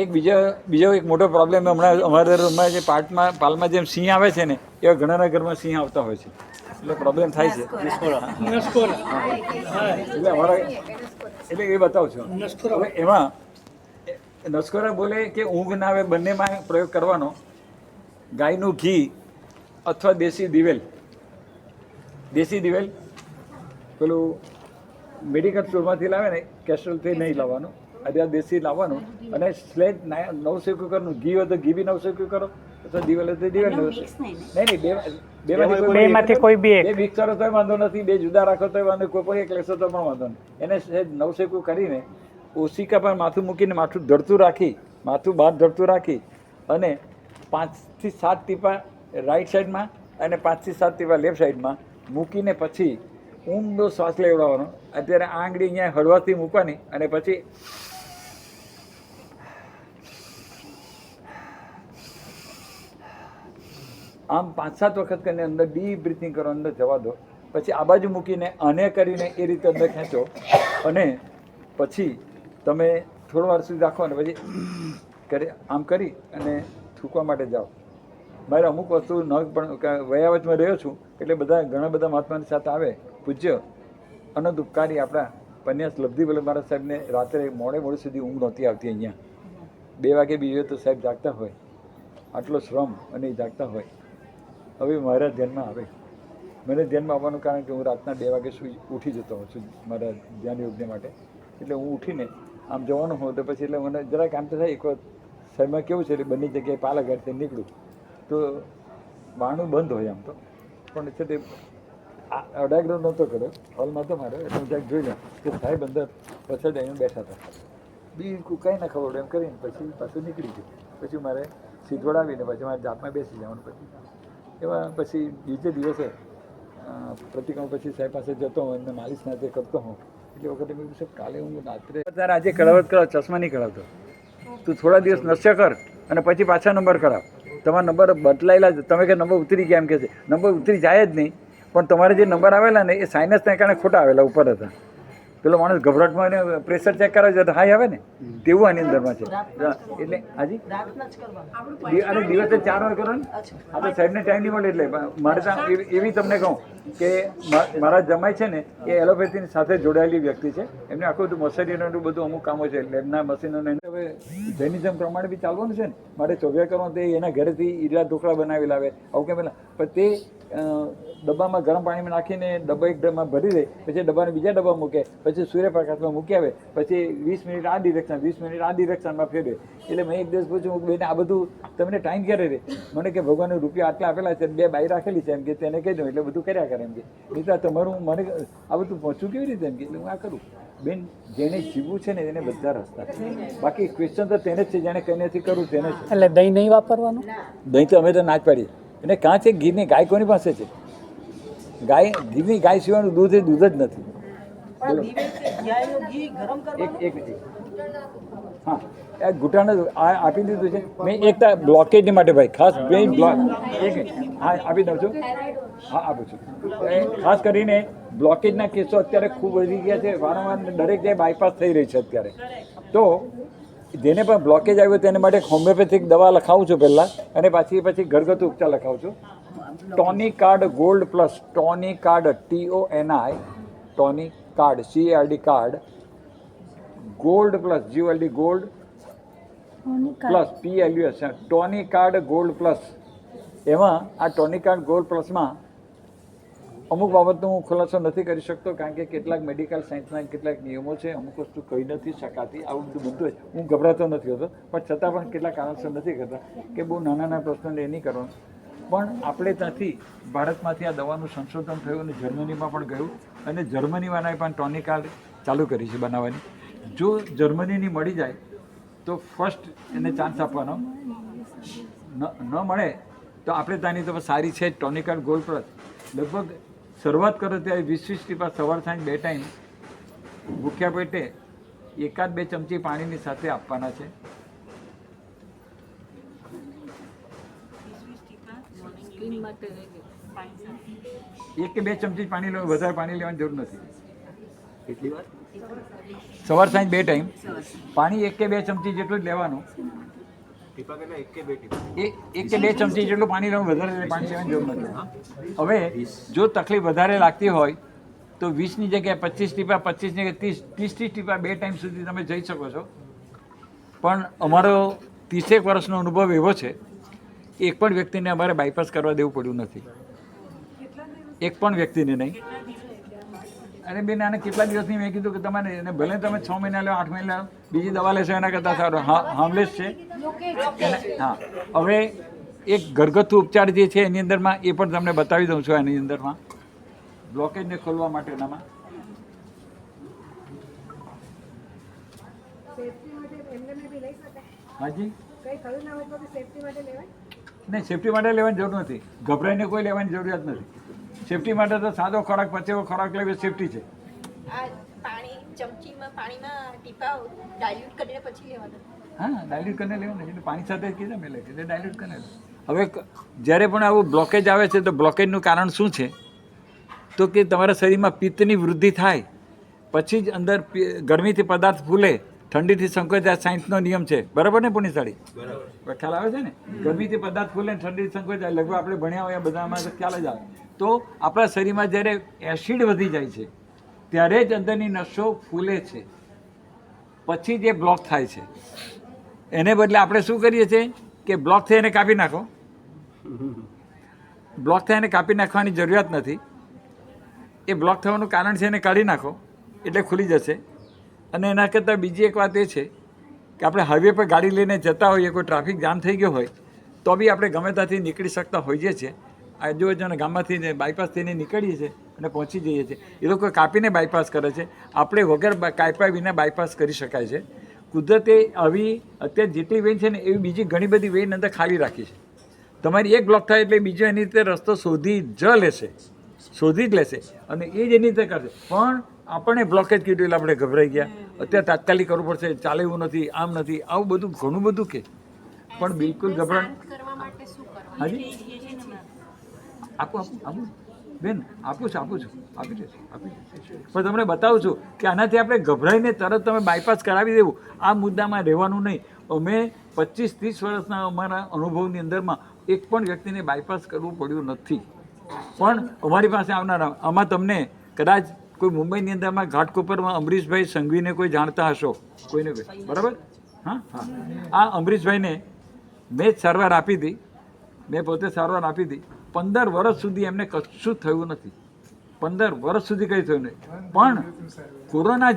એક બીજો એક મોટો પ્રોબ્લેમ હમણાં અમારા રૂમમાં જે પાલમાં જેમ સિંહ આવે છે ને એવા ઘણાના ઘરમાં સિંહ આવતા હોય છે. એટલે પ્રોબ્લેમ થાય છે. એટલે એ બતાવું છું. હવે એમાં નસકોરા બોલે કે ઊંઘ ના આવે, બંનેમાં પ્રયોગ કરવાનો. ગાયનું ઘી અથવા દેશી દિવેલ પેલું મેડિકલ સ્ટોરમાંથી લાવે ને, કેસ્ટ્રોલથી નહીં લાવવાનું, આ દેશી લાવવાનું. અને સ્લેજ 9 શેકું કરવાનું. ઘી હોય તો ઘી બી 9 શેકું કરો, અથવા દિવેલ હોય તો દિવેલ. નહીં, બેમાંથી કોઈ બી એક. 2 મિક્સ કરો તોય વાંધો નથી, 2 જુદા રાખો તોય વાંધો, કોઈ પણ એક લેશો તો પણ વાંધો નહીં. એને સ્લેજ 9 શેકું કરીને ઓશિકા પર માથું મૂકીને માથું બહાર ધરતું રાખી અને 5 થી 7 ટીપા રાઈટ સાઈડમાં અને 5 થી 7 ટીપા લેફ્ટ સાઈડમાં મૂકીને પછી ઊંડો શ્વાસ લેવડાવવાનો. અત્યારે આ આંગળી અહીંયા હળવાથી મૂકવાની અને પછી આમ 5-7 વખત કરીને અંદર ડીપ બ્રીથિંગ કરો, અંદર જવા દો. પછી આ બાજુ મૂકીને આને કરીને એ રીતે અંદર ખેંચો અને પછી તમે થોડી વાર સુધી રાખો અને પછી કરી આમ કરી અને થૂકવા માટે જાઓ. મારે અમુક વસ્તુ ન પણ વયાવતમાં રહ્યો છું એટલે ઘણા બધા મહાત્માની સાથે આવે. પૂજ્ય અનંત ઉપકારી આપણા પન્યાસ લબ્ધિ વલ્લભ મહારાજ સાહેબને રાત્રે મોડે સુધી ઊંઘ નહોતી આવતી. અહીંયા 2 વાગે બી તો સાહેબ જાગતા હોય, આટલો શ્રમ અને એ જાગતા હોય. હવે મારા ધ્યાનમાં આવે. મને ધ્યાનમાં આવવાનું કારણ કે હું રાતના 2 વાગે ઉઠી જતો હોઉં છું મારા ધ્યાન યોગને માટે. એટલે હું ઉઠીને આમ જવાનું હોઉં તો પછી એટલે મને જરાક આમ તો થાય. એક વખત સાહેબમાં કેવું છે એટલે બંને જગ્યાએ પાલાઘાટથી નીકળું તો બારણું બંધ હોય આમ તો, પણ છે તે અડાગરો નહોતો કર્યો, હોલમાં તો મારો. એટલે હું જ્યાંક જોઈ લઉં કે સાહેબ અંદર પછાડી આવીને બેઠા હતા. બિલકુલ કંઈ ના ખબર એમ કરીને પછી પાછું નીકળી ગયું. પછી મારે સીધવડ આવીને પછી મારે જાતમાં બેસી જવાનું. પછી એવા પછી બીજે દિવસે પ્રતિક્રમણ પછી સાહેબ પાસે જતો હોઉં એમને માલિશ નાતે કરતો હોઉં. એટલે વખતે મેં સાહેબ કાલે હું રાત્રે તારે આજે કરાવત કરાવ, ચશ્મા નહીં કરાવતો. તું થોડા દિવસ નશ્ય કર અને પછી પાછા નંબર કરાવ. તમારા નંબર બદલાયેલા જ, તમે કે નંબર ઉતરી ગયા એમ કહે છે. નંબર ઉતરી જાય જ નહીં, પણ તમારે જે નંબર આવેલા ને એ સાઇનસના કારણે ખોટા આવેલા ઉપર હતા. પેલો માણસ ગભરાટમાં એને પ્રેશર ચેક કરાવે છે તો હાઈ આવે ને, તેવું આની અંદરમાં છે. એટલે હાજી અને દિવસે 4 વાર કરો ને. આ તો સાહેબને ટાઈમ નહીં મળે. એટલે મારે ત્યાં એવી તમને કહું કે મારા જમાઈ છે ને એ એલોપેથીની સાથે જોડાયેલી વ્યક્તિ છે. એમને આખું બધું મશીનરીનું બધું અમુક કામો છે, લેબના મશીનોને. હવે જૈનિઝમ પ્રમાણે બી ચાલવાનું છે ને, મારે ચોવ્યા કરવાનું તે એના ઘરેથી ઈડલા ઢોકળા બનાવી લાવે આવું કેમ. પણ તે ડબ્બામાં ગરમ પાણીમાં નાખીને ડબ્બા એક ડબ્બામાં ભરી દે, પછી ડબ્બાને બીજા ડબ્બા મૂકે, પછી સૂર્યપ્રકાશમાં મૂકી આવે, પછી 20 મિનિટ આ ડિરેક્શન 20 મિનિટ આ ડિરેક્શનમાં ફેરવે. એટલે મેં એક દિવસ પૂછ્યું બેન આ બધું તમને ટાઈમ ક્યારે રહે? મને કે ભગવાનને રૂપિયા આટલા આપેલા છે, 2 બાઈ રાખેલી છે એમ કે તેને કહી દઉં એટલે બધું કર્યા કરે એમ કે. નહીં તમારું મને આ બધું પહોંચવું કેવી રીતે એમ કે. એટલે હું આ કરું. બેન જેને જીવવું છે ને એને બધા રસ્તા છે. બાકી ક્વેશ્ચન તો તેને જ છે જેને કંઈ નથી કરવું તેને છે. એટલે દહીં નહીં વાપરવાનું. દહીં તો અમે તો ના જ પાડીએ. અને કાં છે ગીરની ગાય કોની પાસે છે? ગીરની ગાય સિવાયનું દૂધ એ દૂધ જ નથી. હા આ ઘૂંટાને આપી દીધું છે મેં એક બ્લોકેજની માટે ભાઈ ખાસ હા આપી દઉં છું. હા આપું છું. ખાસ કરીને બ્લોકેજના કેસો અત્યારે ખૂબ વધી ગયા છે. વારંવાર દરેક જગ્યાએ બાયપાસ થઈ રહી છે અત્યારે. તો જેને પણ બ્લોકેજ આવ્યો તેને માટે હોમિયોપેથિક દવા લખાવું છું પહેલાં, અને પછી ઘરગથ્થુ ઉપચાર લખાવું છું. Tonicard gold plus, Tonicard TONI, Tonicard CARD card, gold plus GOLD gold plus PLUS, Tonicard gold plus. એમાં આ ટોનિકાર્ડ ગોલ્ડ પ્લસમાં અમુક બાબતનો હું ખુલાસો નથી કરી શકતો કારણ કે કેટલાક મેડિકલ સાયન્સના કેટલાક નિયમો છે. અમુક વસ્તુ કહી નથી શકાતી. આવું બધું બનતું હોય. હું ગભરાતો નથી હોતો, પણ છતાં પણ કેટલાક કારણસર નથી કરતા કે બહુ નાના પ્રશ્નોને એ નહીં કરવાનું. પણ આપણે ત્યાંથી ભારતમાંથી આ દવાનું સંશોધન થયું અને જર્મનીમાં પણ ગયું, અને જર્મનીવાળાએ પણ ટોનિકાર્ડ ચાલુ કરી છે બનાવવાની. જો જર્મનીની મળી જાય તો ફર્સ્ટ એને ચાન્સ આપવાનો. ન મળે તો આપણે ત્યાંની તો સારી છે ટોનિકાર્ડ ગોલ્ડ પ્લસ. લગભગ શરૂઆત કરો ત્યારે 20-20 ટીપા સવાર સાંજ 2 ટાઈમ ભૂખ્યા પેટે 1-2 ચમચી પાણીની સાથે આપવાના છે. સ્કિન માટે 1 કે 2 ચમચી પાણી લેવું, વધારે પાણી લેવાની જરૂર નથી. કેટલી વાર? સવાર સાંજ 2 ટાઈમ પાણી 1 કે 2 ચમચી જેટલું જ લેવાનું. 1 કે 2 ચમચી જેટલું પાણી લેવું, વધારે પાણી લેવાની જરૂર નથી. હવે જો તકલીફ વધારે લાગતી હોય તો 20ની જગ્યાએ 25 ટીપા, 25ની જગ્યાએ 30 ટીપા 2 ટાઈમ સુધી તમે જઈ શકો છો. પણ અમારો 30 વર્ષનો અનુભવ એવો છે એક પણ વ્યક્તિને અમારે બાયપાસ કરવા દેવું પડ્યું નથી. એક પણ વ્યક્તિને નહીં. અને બેન આને કેટલા દિવસની મેં કીધું કે તમારે એને ભલે તમે 6 મહિના લો 8 મહિના લો, બીજી દવા લેશો એના કરતાં સારું. હાર્મલેસ છે. હા હવે એક ઘરગથ્થુ ઉપચાર જે છે એની અંદરમાં એ પણ તમને બતાવી દઉં છું. એની અંદરમાં બ્લોકેજને ખોલવા માટેનામાં હાજી નહીં, સેફટી માટે લેવાની જરૂર નથી. ગભરાઈને કોઈ લેવાની જરૂરિયાત નથી. સેફટી માટે તો સાદો ખોરાક પચેવો ખોરાક લેવો સેફટી છે. આ પાણી ચમચીમાં પાણીમાં ટીપા ડાયલ્યુટ કરીને પછી લેવાનું. હા, ડાયલ્યુટ કરીને લેવાનું એટલે પાણી સાથે કીધા મેં એટલે ડાયલ્યુટ કરીને લે. હવે જ્યારે પણ આવું બ્લોકેજ આવે છે તો બ્લોકેજનું કારણ શું છે તો કે તમારા શરીરમાં પિત્તની વૃદ્ધિ થાય પછી જ અંદર ગરમીથી પદાર્થ ફૂલે, ઠંડીથી સંકોચાય. સાયન્સનો નિયમ છે, બરાબર ને પુણ્યશાળી? બરાબર, ખ્યાલ આવે છે ને? ગરમીથી પદાર્થ ફૂલે ને ઠંડીથી સંકોચાય, લગભગ આપણે ભણ્યા હોય બધામાં તો ખ્યાલ જ આવે. તો આપણા શરીરમાં જ્યારે એસિડ વધી જાય છે ત્યારે જ અંદરની નસો ફૂલે છે, પછી જે બ્લોક થાય છે. એને બદલે આપણે શું કરીએ છીએ કે બ્લોક થઈ એને કાપી નાખો. બ્લોક થાય એને કાપી નાખવાની જરૂરિયાત નથી. એ બ્લોક થવાનું કારણ છે એને કાઢી નાખો એટલે ખુલી જશે. અને એના કરતાં બીજી એક વાત એ છે કે આપણે હાઈવે પર ગાડી લઈને જતા હોઈએ, કોઈ ટ્રાફિક જામ થઈ ગયો હોય તો બી આપણે ગમે ત્યાંથી નીકળી શકતા હોઈએ છીએ. આજુબાજુના ગામમાંથી બાયપાસ થઈને નીકળીએ છીએ અને પહોંચી જઈએ છીએ. એ લોકો કાપીને બાયપાસ કરે છે, આપણે વગર કાપ્યા વિના બાયપાસ કરી શકાય છે. કુદરતે આવી અત્યારે જેટલી વેન છે ને એવી બીજી ઘણી બધી વેન અંદર ખાલી રાખી છે. તમારી એક બ્લોક થાય એટલે બીજો એની રીતે રસ્તો શોધી જ લેશે, શોધી જ લેશે અને એ જ એની રીતે કરશે. પણ આપણને બ્લોકેજ કીધું એટલે આપણે ગભરાઈ ગયા. અત્યારે તાત્કાલિક કરવું પડશે, ચાલે એવું નથી, આમ નથી, આવું બધું ઘણું બધું કે પણ બિલકુલ ગભરાણ. કરવા માટે શું કરવાનું? હાજી આપું બેન, આપું છું આપી દઈશ. પણ તમને બતાવું છું કે આનાથી આપણે ગભરાઈને તરત તમે બાયપાસ કરાવી દેવું આ મુદ્દામાં રહેવાનું નહીં. અમે 25-30 વર્ષના અમારા અનુભવની અંદરમાં એક પણ વ્યક્તિને બાયપાસ કરવું પડ્યું નથી. પણ અમારી પાસે આવનારા આમાં તમને કદાચ કોઈ મુંબઈની અંદરમાં ઘાટકોપરમાં અમરીશભાઈ સંઘવીને કોઈ જાણતા હશો, કોઈને કોઈ, બરાબર? હા હા, આ અમરીશભાઈને મેં જ સારવાર આપી હતી, મેં પોતે સારવાર આપી હતી. 15 વર્ષ સુધી એમને કશું થયું નથી. 15 વર્ષ સુધી કંઈ થયું નહીં. પણ કોરોના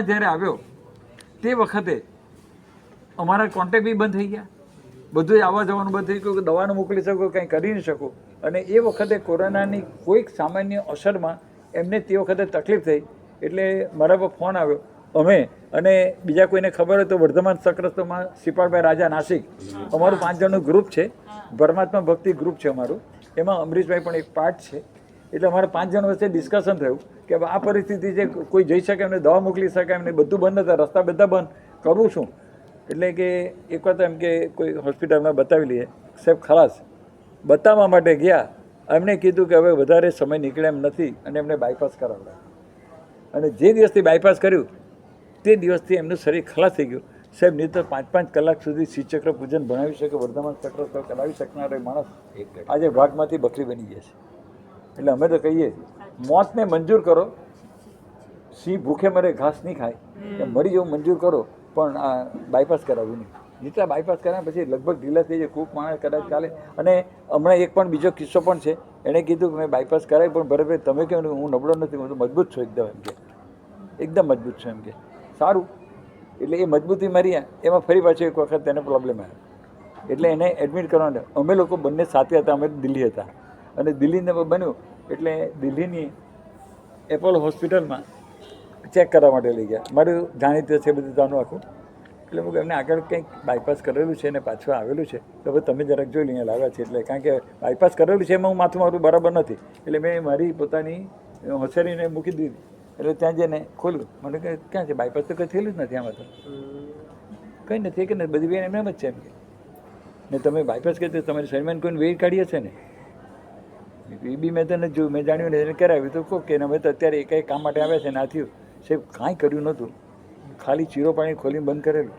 જ્યારે આવ્યો તે વખતે અમારા કોન્ટેક્ટ બી બંધ થઈ ગયા, બધું જ આવવા જવાનું બંધ થઈ ગયું, દવાનું મોકલી શકો, કંઈ કરી નહીં શકો. અને એ વખતે કોરોનાની કોઈક સામાન્ય અસરમાં એમને તે વખતે તકલીફ થઈ એટલે મારા પર ફોન આવ્યો. અમે અને બીજા કોઈને ખબર હોય તો વર્ધમાન સક્રસ્તોમાં શ્રીપાળભાઈ રાજા નાસિક, અમારું 5 જણનું ગ્રુપ છે, પરમાત્મા ભક્તિ ગ્રુપ છે અમારું, એમાં અમરીશભાઈ પણ એક પાર્ટ છે. એટલે અમારા 5 જણ વચ્ચે ડિસ્કશન થયું કે આ પરિસ્થિતિ છે, કોઈ જઈ શકે એમને, દવા મોકલી શકાય એમને, બધું બંધ હતા, રસ્તા બધા બંધ, કરવું શું? એટલે કે એક વખત એમ કે કોઈ હોસ્પિટલમાં બતાવી લઈએ. સાહેબ ખલાસ બતાવવા માટે ગયા, એમણે કીધું કે હવે વધારે સમય નીકળે એમ નથી અને એમને બાયપાસ કરાવડા. અને જે દિવસથી બાયપાસ કર્યું તે દિવસથી એમનું શરીર ખલાસ થઈ ગયું. સાહેબ નહીં તો 5-5 કલાક સુધી શ્રીચક્ર પૂજન ભણાવી શકે, વર્ધમાન ચક્ર કરાવી શકનાર માણસ આજે ભાગમાંથી બકરી બની ગયા છે. એટલે અમે તો કહીએ મોતને મંજૂર કરો, સિંહ ભૂખે મરે ઘાસ નહીં ખાય, મરી જવું મંજૂર કરો, પણ આ બાયપાસ કરાવવું નહીં. જેટલા બાયપાસ કર્યા પછી લગભગ ઢીલા થઈ જાય, કોઈક માણસ કદાચ ચાલે. અને હમણાં એક પણ બીજો કિસ્સો પણ છે, એણે કીધું કે મેં બાયપાસ કરાવી પણ બરાબર તમે કહો ને હું નબળો નથી, હું તો મજબૂત છું એકદમ, એમ કે એકદમ મજબૂત છું એમ કે. સારું, એટલે એ મજબૂતી મારી એમાં ફરી પાછું એક વખત તેને પ્રોબ્લેમ આવ્યો એટલે એને એડમિટ કરવાનું. અમે લોકો બંને સાથે હતા, અમે દિલ્હી હતા અને દિલ્હીને બન્યું એટલે દિલ્હીની એપોલો હોસ્પિટલમાં ચેક કરવા માટે લઈ ગયા. મારું જાણીતું છે બધું જાણવું આખું. એટલે હું એમને આગળ કંઈક બાયપાસ કરેલું છે અને પાછું આવેલું છે તો હવે તમે જરાક જોઈ લઈને લાવ્યા છે. એટલે કારણ કે બાયપાસ કરેલું છે એમાં હું માથું મારું બરાબર નથી એટલે મેં મારી પોતાની હોશિયારીને મૂકી દીધી. એટલે ત્યાં જઈને ખોલ્યું, મને કહે ક્યાં છે બાયપાસ? તો કંઈ થયેલું જ નથી આમાં, તો કંઈ નથી કે બધી બેન એમ જ છે એમ કે. ને તમે બાયપાસ કરી તો તમારી શરીરમાં કોઈને વેર કાઢી હશે ને, એ બી મેં તને જોયું, મેં જાણ્યું ને એને કરાવ્યું તો કહો કે અમે તો અત્યારે એક કામ માટે આવ્યા છે ને આ થયું. સાહેબ કાંઈ કર્યું નહોતું, ખાલી ચીરો પાણી ખોલીને બંધ કરેલું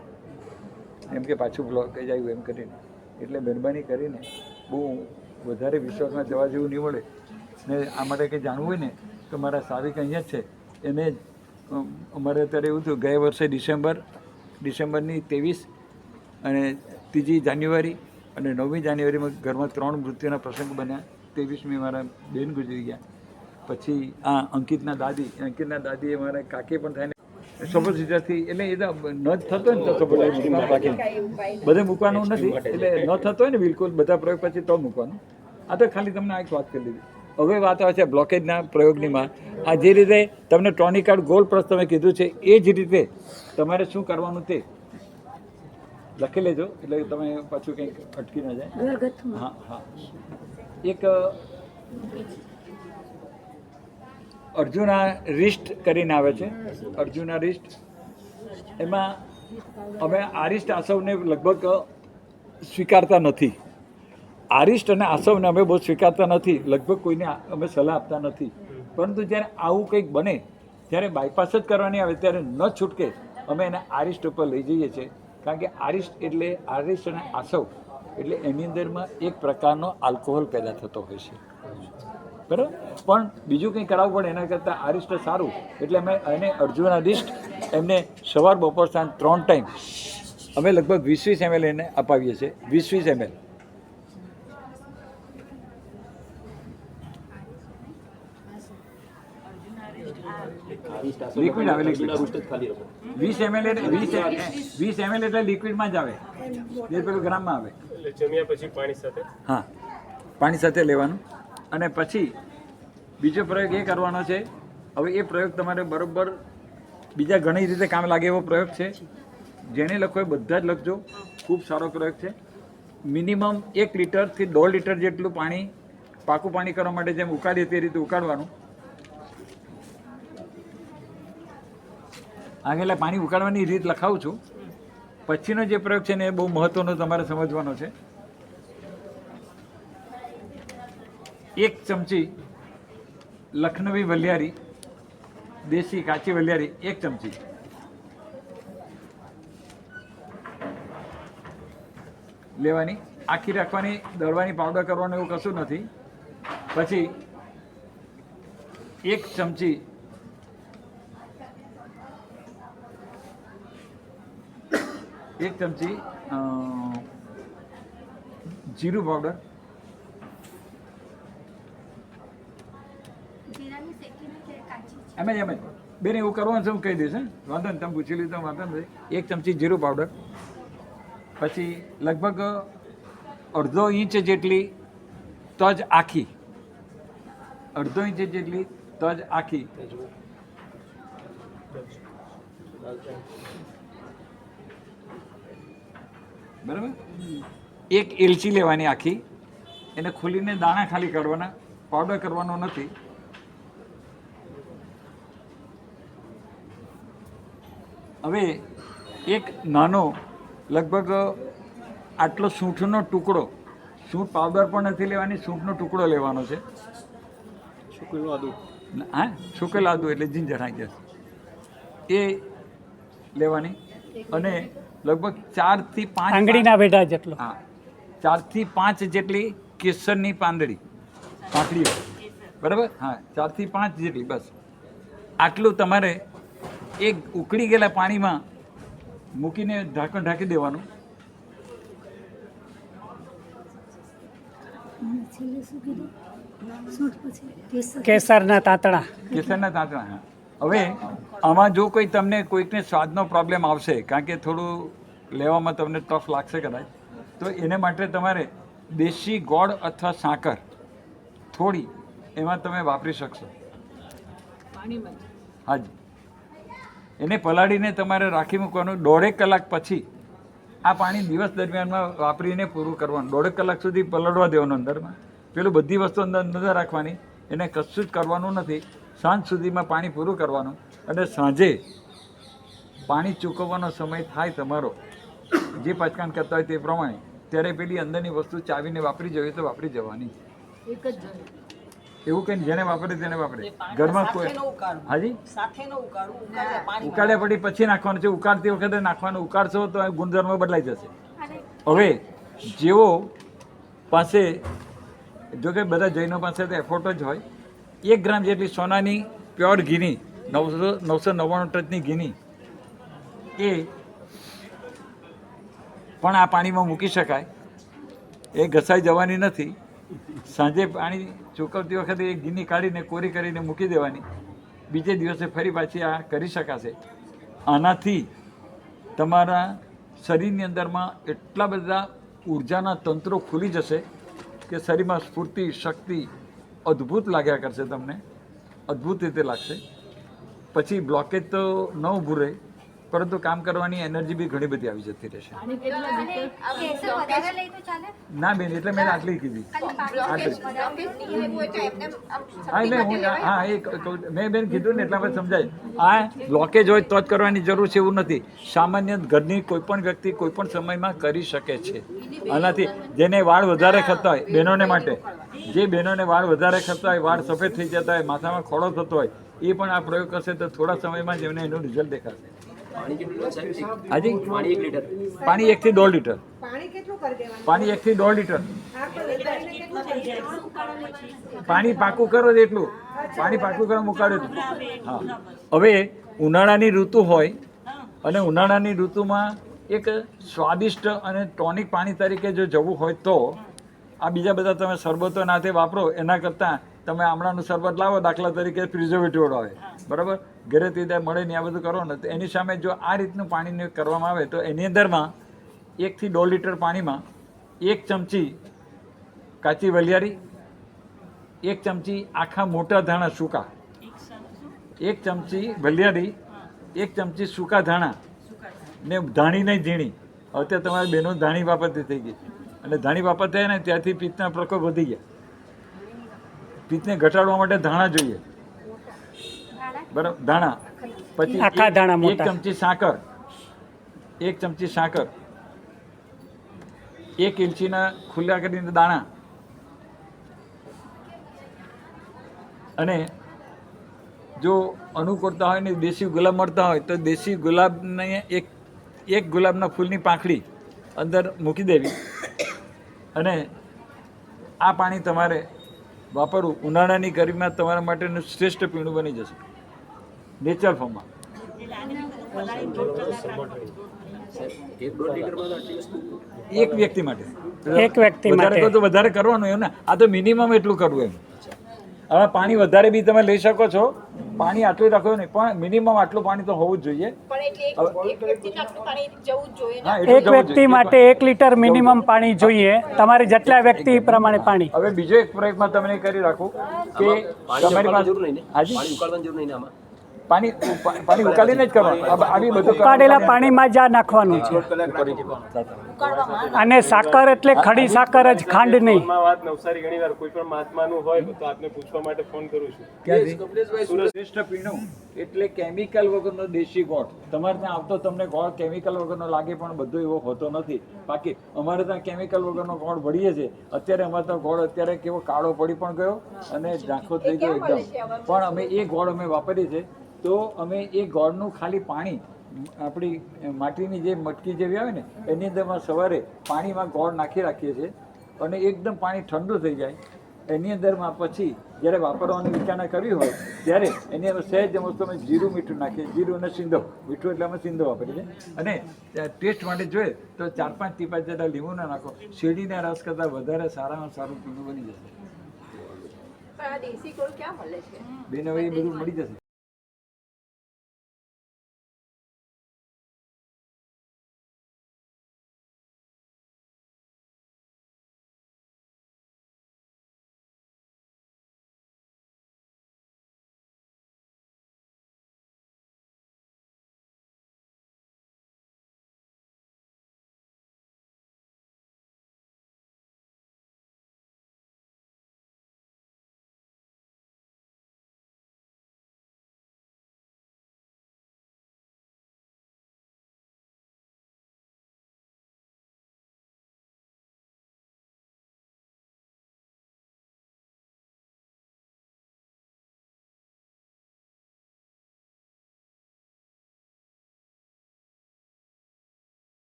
એમ કે પાછું બ્લોકેજ આવ્યું એમ કરીને. એટલે મહેરબાની કરીને બહુ વધારે વિશ્વાસમાં જવા જેવું નહીં મળે. ને આ માટે કંઈ જાણવું હોય ને તો મારા સાવિક અહીંયા જ છે, એને અમારે અત્યારે એવું થયું ગયા વર્ષે ડિસેમ્બરની 23 અને 3 જાન્યુઆરી અને 9 જાન્યુઆરીમાં ઘરમાં 3 મૃત્યુના પ્રસંગ બન્યા. 23મી મારા બેન ગુજરી ગયા. પછી આ અંકિતના દાદી અમારા કાકી પણ થાય ને સપોઝિટરથી, એટલે એ ન જ થતો હોય ને તો સપોઝિટર બાકી બધે મૂકવાનું નથી, એટલે ન થતો હોય ને બિલકુલ બધા પ્રયોગ પછી તો મૂકવાનું. આ તો ખાલી તમને આ એક વાત કરી દીધી. હવે વાત આવે છે બ્લોકેજના પ્રયોગનીમાં. આ જે રીતે તમને ટોનિકાર્ડ ગોલ્ડ પ્લસ તમે કીધું છે એ જ રીતે તમારે શું કરવાનું તે લખી લેજો એટલે તમે પાછું કંઈક અટકી ન જાય. હા હા, એક અર્જુના રિસ્ટ કરીને આવે છે. અર્જુના રિસ્ટ એમાં અમે આરિષ્ટ આસવને લગભગ સ્વીકારતા નથી. આરિષ્ટ અને આસવને અમે બહુ સ્વીકારતા નથી, લગભગ કોઈને અમે સલાહ આપતા નથી. પરંતુ જ્યારે આવું કંઈક બને ત્યારે બાયપાસ જ કરવાની આવે ત્યારે ન છૂટકે અમે એને આરિષ્ટ ઉપર લઈ જઈએ છીએ. કારણ કે આરિષ્ટ અને આસવ એટલે એની અંદરમાં એક પ્રકારનો આલ્કોહોલ પેદા થતો હોય છે, બરાબર. પણ બીજું કંઈ કરાવવું પડે એના કરતાં આરિષ્ટ સારું. એટલે અમે એને અર્જુન આરિષ્ટ એમને સવાર બપોર સાંજ 3 ટાઈમ અમે લગભગ 20 ml એને અપાવીએ છીએ. 20 ml. લિક્વિડ આવે, લિક્વિડ 20 ml એટલે લિક્વિડમાં જ આવે, જે પેલું ગ્રામમાં આવે. એટલે જમ્યા પછી પાણી સાથે હા, પાણી સાથે લેવાનું. અને પછી બીજો પ્રયોગ એ કરવાનો છે. હવે એ પ્રયોગ તમારે બરોબર બીજા ઘણી રીતે કામ લાગે એવો પ્રયોગ છે. જેને લખો એ બધા જ લખજો, ખૂબ સારો પ્રયોગ છે. મિનિમમ 1 લીટરથી 1.5 લીટર જેટલું પાણી, પાકું પાણી કરવા માટે જેમ ઉકાળીએ તે રીતે ઉકાળવાનું. આગળ પાણી ઉકાળવાની રીત લખાવું છું. પછીનો જે પ્રયોગ છે ને એ બહુ મહત્વનો તમારે સમજવાનો છે. 1 ચમચી લખનવી વલિયારી, દેશી કાચી વલિયારી 1 ચમચી, લેવાની, આખી રાખવાની, દળવાની, પાવડર કરવાનો એવું કશું નથી. પછી 1 ચમચી જીરું પાવડર, એમ જ બેન એવું કરવાનું છે, હું કહી દઈશ. વાંધો નહીં, તમે પૂછી લીધું વાંધો નથી. 1 ચમચી જીરું પાવડર, પછી લગભગ 1/2 ઇંચ જેટલી તજ આખી, 1/2 ઇંચ જેટલી તજ આખી, બરાબર. 1 એલચી લેવાની આખી, એને ખોલીને દાણા ખાલી કાઢવાના, પાવડર કરવાનો નથી. હવે 1 નાનો લગભગ આટલો સૂંઠનો ટુકડો, સૂંઠ પાવડર પણ નથી લેવાની, સૂંઠનો ટુકડો લેવાનો છે. હા, સુકેલું આદુ એટલે જિંજર, હા જશે એ લેવાની. અને લગભગ 4 થી 5 આંગળીના વેઢા જેટલો, હા, 4 થી 5 જેટલી કેસરની પાંદડીઓ, બરાબર. હા, 4 થી 5 જેટલી, બસ આટલું તમારે એક ઉકળી ગયેલા પાણીમાં મૂકીને ઢાંકણ ઢાંકી દેવાનું. કેસરના તાંતણા, કેસરના તાંતણા. હા. હવે આમાં જો કોઈ તમને કોઈકને સ્વાદનો પ્રોબ્લેમ આવશે, કારણ કે થોડું લેવામાં તમને ટફ લાગશે કદાચ, તો એને માટે તમારે દેશી ગોળ અથવા સાકર થોડી એમાં તમે વાપરી શકશો. હાજી, એને પલાળીને તમારે રાખી મૂકવાનું. 1.5 કલાક પછી આ પાણી દિવસ દરમિયાનમાં વાપરીને પૂરું કરવાનું. 1.5 કલાક સુધી પલળવા દેવાનું અંદરમાં. પેલું બધી વસ્તુ અંદર રાખવાની, એને કશું જ કરવાનું નથી. સાંજ સુધીમાં પાણી પૂરું કરવાનું. અને સાંજે પાણી ચૂકવવાનો સમય થાય તમારો, જે પચકાન કરતા હોય તે પ્રમાણે, ત્યારે પેલી અંદરની વસ્તુ ચાવીને વાપરી જવી તો વાપરી જવાની. એવું કંઈ જેને વાપરે તેને વાપરે. ઘરમાં કોઈ હાજી ઉકાળ્યા પછી નાખવાનું છે. ઉકાળતી વખતે નાખવાનું. ઉકાળશો તો ગુણધર્મ બદલાઈ જશે. હવે જેવો પાસે, જો કે બધા જૈનો પાસે તો એફોર્ટ જ હોય, 1 ગ્રામ જેટલી સોનાની પ્યોર ઘીની, 999 ટચની ઘીની, એ પણ આ પાણીમાં મૂકી શકાય. એ ઘસાઈ જવાની નથી. સાંજે પાણી ચૂકવતી વખતે એ ઘીની કાઢીને કોરી કરીને મૂકી દેવાની. બીજે દિવસે ફરી પાછી આ કરી શકાશે. આનાથી તમારા શરીરની અંદરમાં એટલા બધા ઉર્જાના તંત્રો ખુલી જશે કે શરીરમાં સ્ફૂર્તિ, શક્તિ અદ્ભુત લાગ્યા કરશે. તમને અદ્ભુત રીતે લાગશે. પછી બ્લોકેજ તો ન ઊભું રહે. પરંતુ કામ કરવાની એનર્જી બી ઘણી બધી આવી જતી રહેશે. ના બેન, એટલે મેં આટલી કીધી. હા એટલે હું મેં બેન કીધું ને એટલા માટે સમજાય. આ બ્લોકેજ હોય તો જ કરવાની જરૂર છે એવું નથી. સામાન્ય ઘરની કોઈ પણ વ્યક્તિ કોઈ પણ સમયમાં કરી શકે છે. આનાથી જેને વાળ વધારે ખરતા હોય, બહેનોને માટે, જે બહેનોને વાળ વધારે ખરતા હોય, વાળ સફેદ થઈ જતા હોય, માથામાં ખોડો થતો હોય, એ પણ આ પ્રયોગ કરશે તો થોડા સમયમાં જ એમને એનું રિઝલ્ટ દેખાશે. પાણી કેટલું સાહેબ? હાજી, પાણી 1 લીટર. પાણી 1 થી 1.5 લીટર. પાણી 1 થી 1.5 લીટર. પાણી પાકું કરો એટલું, પાણી પાકું કરો મુકાડો એટલું. હા, હવે ઉનાળાની ઋતુ હોય અને ઉનાળાની ઋતુમાં એક સ્વાદિષ્ટ અને ટોનિક પાણી તરીકે જો જવું હોય તો આ બીજા બધા તમે શરબતો નાથે વાપરો એના કરતાં તમે આમળાનું શરબત લાવો, દાખલા તરીકે પ્રિઝર્વેટિવ આવે, બરાબર, ઘરેથી ત્યાં મળે ને આ બધું કરો ને, તો એની સામે જો આ રીતનું પાણીને કરવામાં આવે તો એની અંદરમાં 1 થી 1.5 લીટર પાણીમાં 1 ચમચી કાચી વલિયારી, 1 ચમચી આખા મોટા ધાણા સૂકા, 1 ચમચી વલિયારી, 1 ચમચી સૂકા ધાણા ને ધાણી નહીં ઝીણી. હવે તમારી બહેનો ધાણી વાપરતી થઈ ગઈ અને ધાણી વાપરતા ને ત્યાંથી પિત્તના પ્રકોપ વધી ગયા. પિત્તને ઘટાડવા માટે ધાણા જોઈએ, બરાબર, ધાણા. પછી આખા ધાણા 1 મોટા. ચમચી સાકર, 1 ચમચી સાકર, 1 ઇંચીના ખુલ્લા કરીને દાણા, અને જો અનુકૂળતા હોય ને દેશી ગુલાબ મળતા હોય તો દેશી ગુલાબને એક ગુલાબના ફૂલની પાંખડી અંદર મૂકી દેવી અને આ પાણી તમારે વાપરવું. ઉનાળાની ગરમીમાં તમારા માટેનું શ્રેષ્ઠ પીણું બની જશે નેચરલ ફોર્મમાં. 1-1.5 લીટરમાં તો આટલી વસ્તુ? એક વ્યક્તિ માટે. એક વ્યક્તિ વધારે માટે. તો વધારે કરવાનું એમ ને, આ તો મિનિમમ એટલું કરવું એમ. હવે પાણી વધારે બી તમે લઈ શકો છો, પાણી આટલું રાખો નહીં, પણ મિનિમમ આટલું પાણી તો હોવું જ જોઈએ. હા, એટલું એક જવું વ્યક્તિ જોઈએ. માટે 1 લીટર મિનિમમ પાણી જોઈએ. તમારે જેટલા વ્યક્તિ એ પ્રમાણે પાણી. હવે બીજો એક પ્રયોગમાં તમને કરી રાખું કે પાણી તમારી ઉકાળવાની પાસે જરૂર નહીં ને? હાજી, પાણી ઉકાળવાની જરૂર નહીં ને આમાં? પાણી ઉકાળીને જ કરવાનું. આવી બધું ઉકાળેલા પાણીમાં જ આ નાખવાનું છે. અને સાકર એટલે ખડી સાકર જ, ખાંડ નહીં. ફોનમાં વાત નવસારી ઘણીવાર કોઈ પણ મહાત્માનું હોય તો આપને પૂછવા માટે ફોન કરું છું. શ્રેષ્ઠ પીણું એટલે કેમિકલ વગરનો દેશી ગોળ. તમારે ત્યાં આવતો તમને ગોળ કેમિકલ વગરનો લાગે પણ બધો એવો હોતો નથી. બાકી અમારે ત્યાં કેમિકલ વગરનો ગોળ ભરીએ છીએ. અત્યારે અમારે તો ગોળ અત્યારે કેવો કાળો પડી પણ ગયો અને ઝાંખો થઈ ગયો એકદમ, પણ અમે એ ગોળ અમે વાપરીએ છીએ. તો અમે એ ગોળનું ખાલી પાણી આપણી માટીની જે મટકી જેવી આવે ને એની અંદરમાં સવારે પાણીમાં ગોળ નાખી રાખીએ છીએ અને એકદમ પાણી ઠંડુ થઈ જાય એની અંદરમાં પછી જ્યારે વાપરવાની વિચારણા કરવી હોય ત્યારે એની અંદર સહેજ વસ્તુ અમે જીરું મીઠું નાખીએ. જીરું અને સિંધો, મીઠું એટલે અમે સિંધો વાપરીએ છીએ. અને ટેસ્ટ માટે જોઈએ તો 4-5 ટીપા જેટલા લીંબુના નાખો. શેરડીના રસ કરતાં વધારે સારામાં સારું પીણું બની જશે. બેન હવે એ બધું મળી જશે.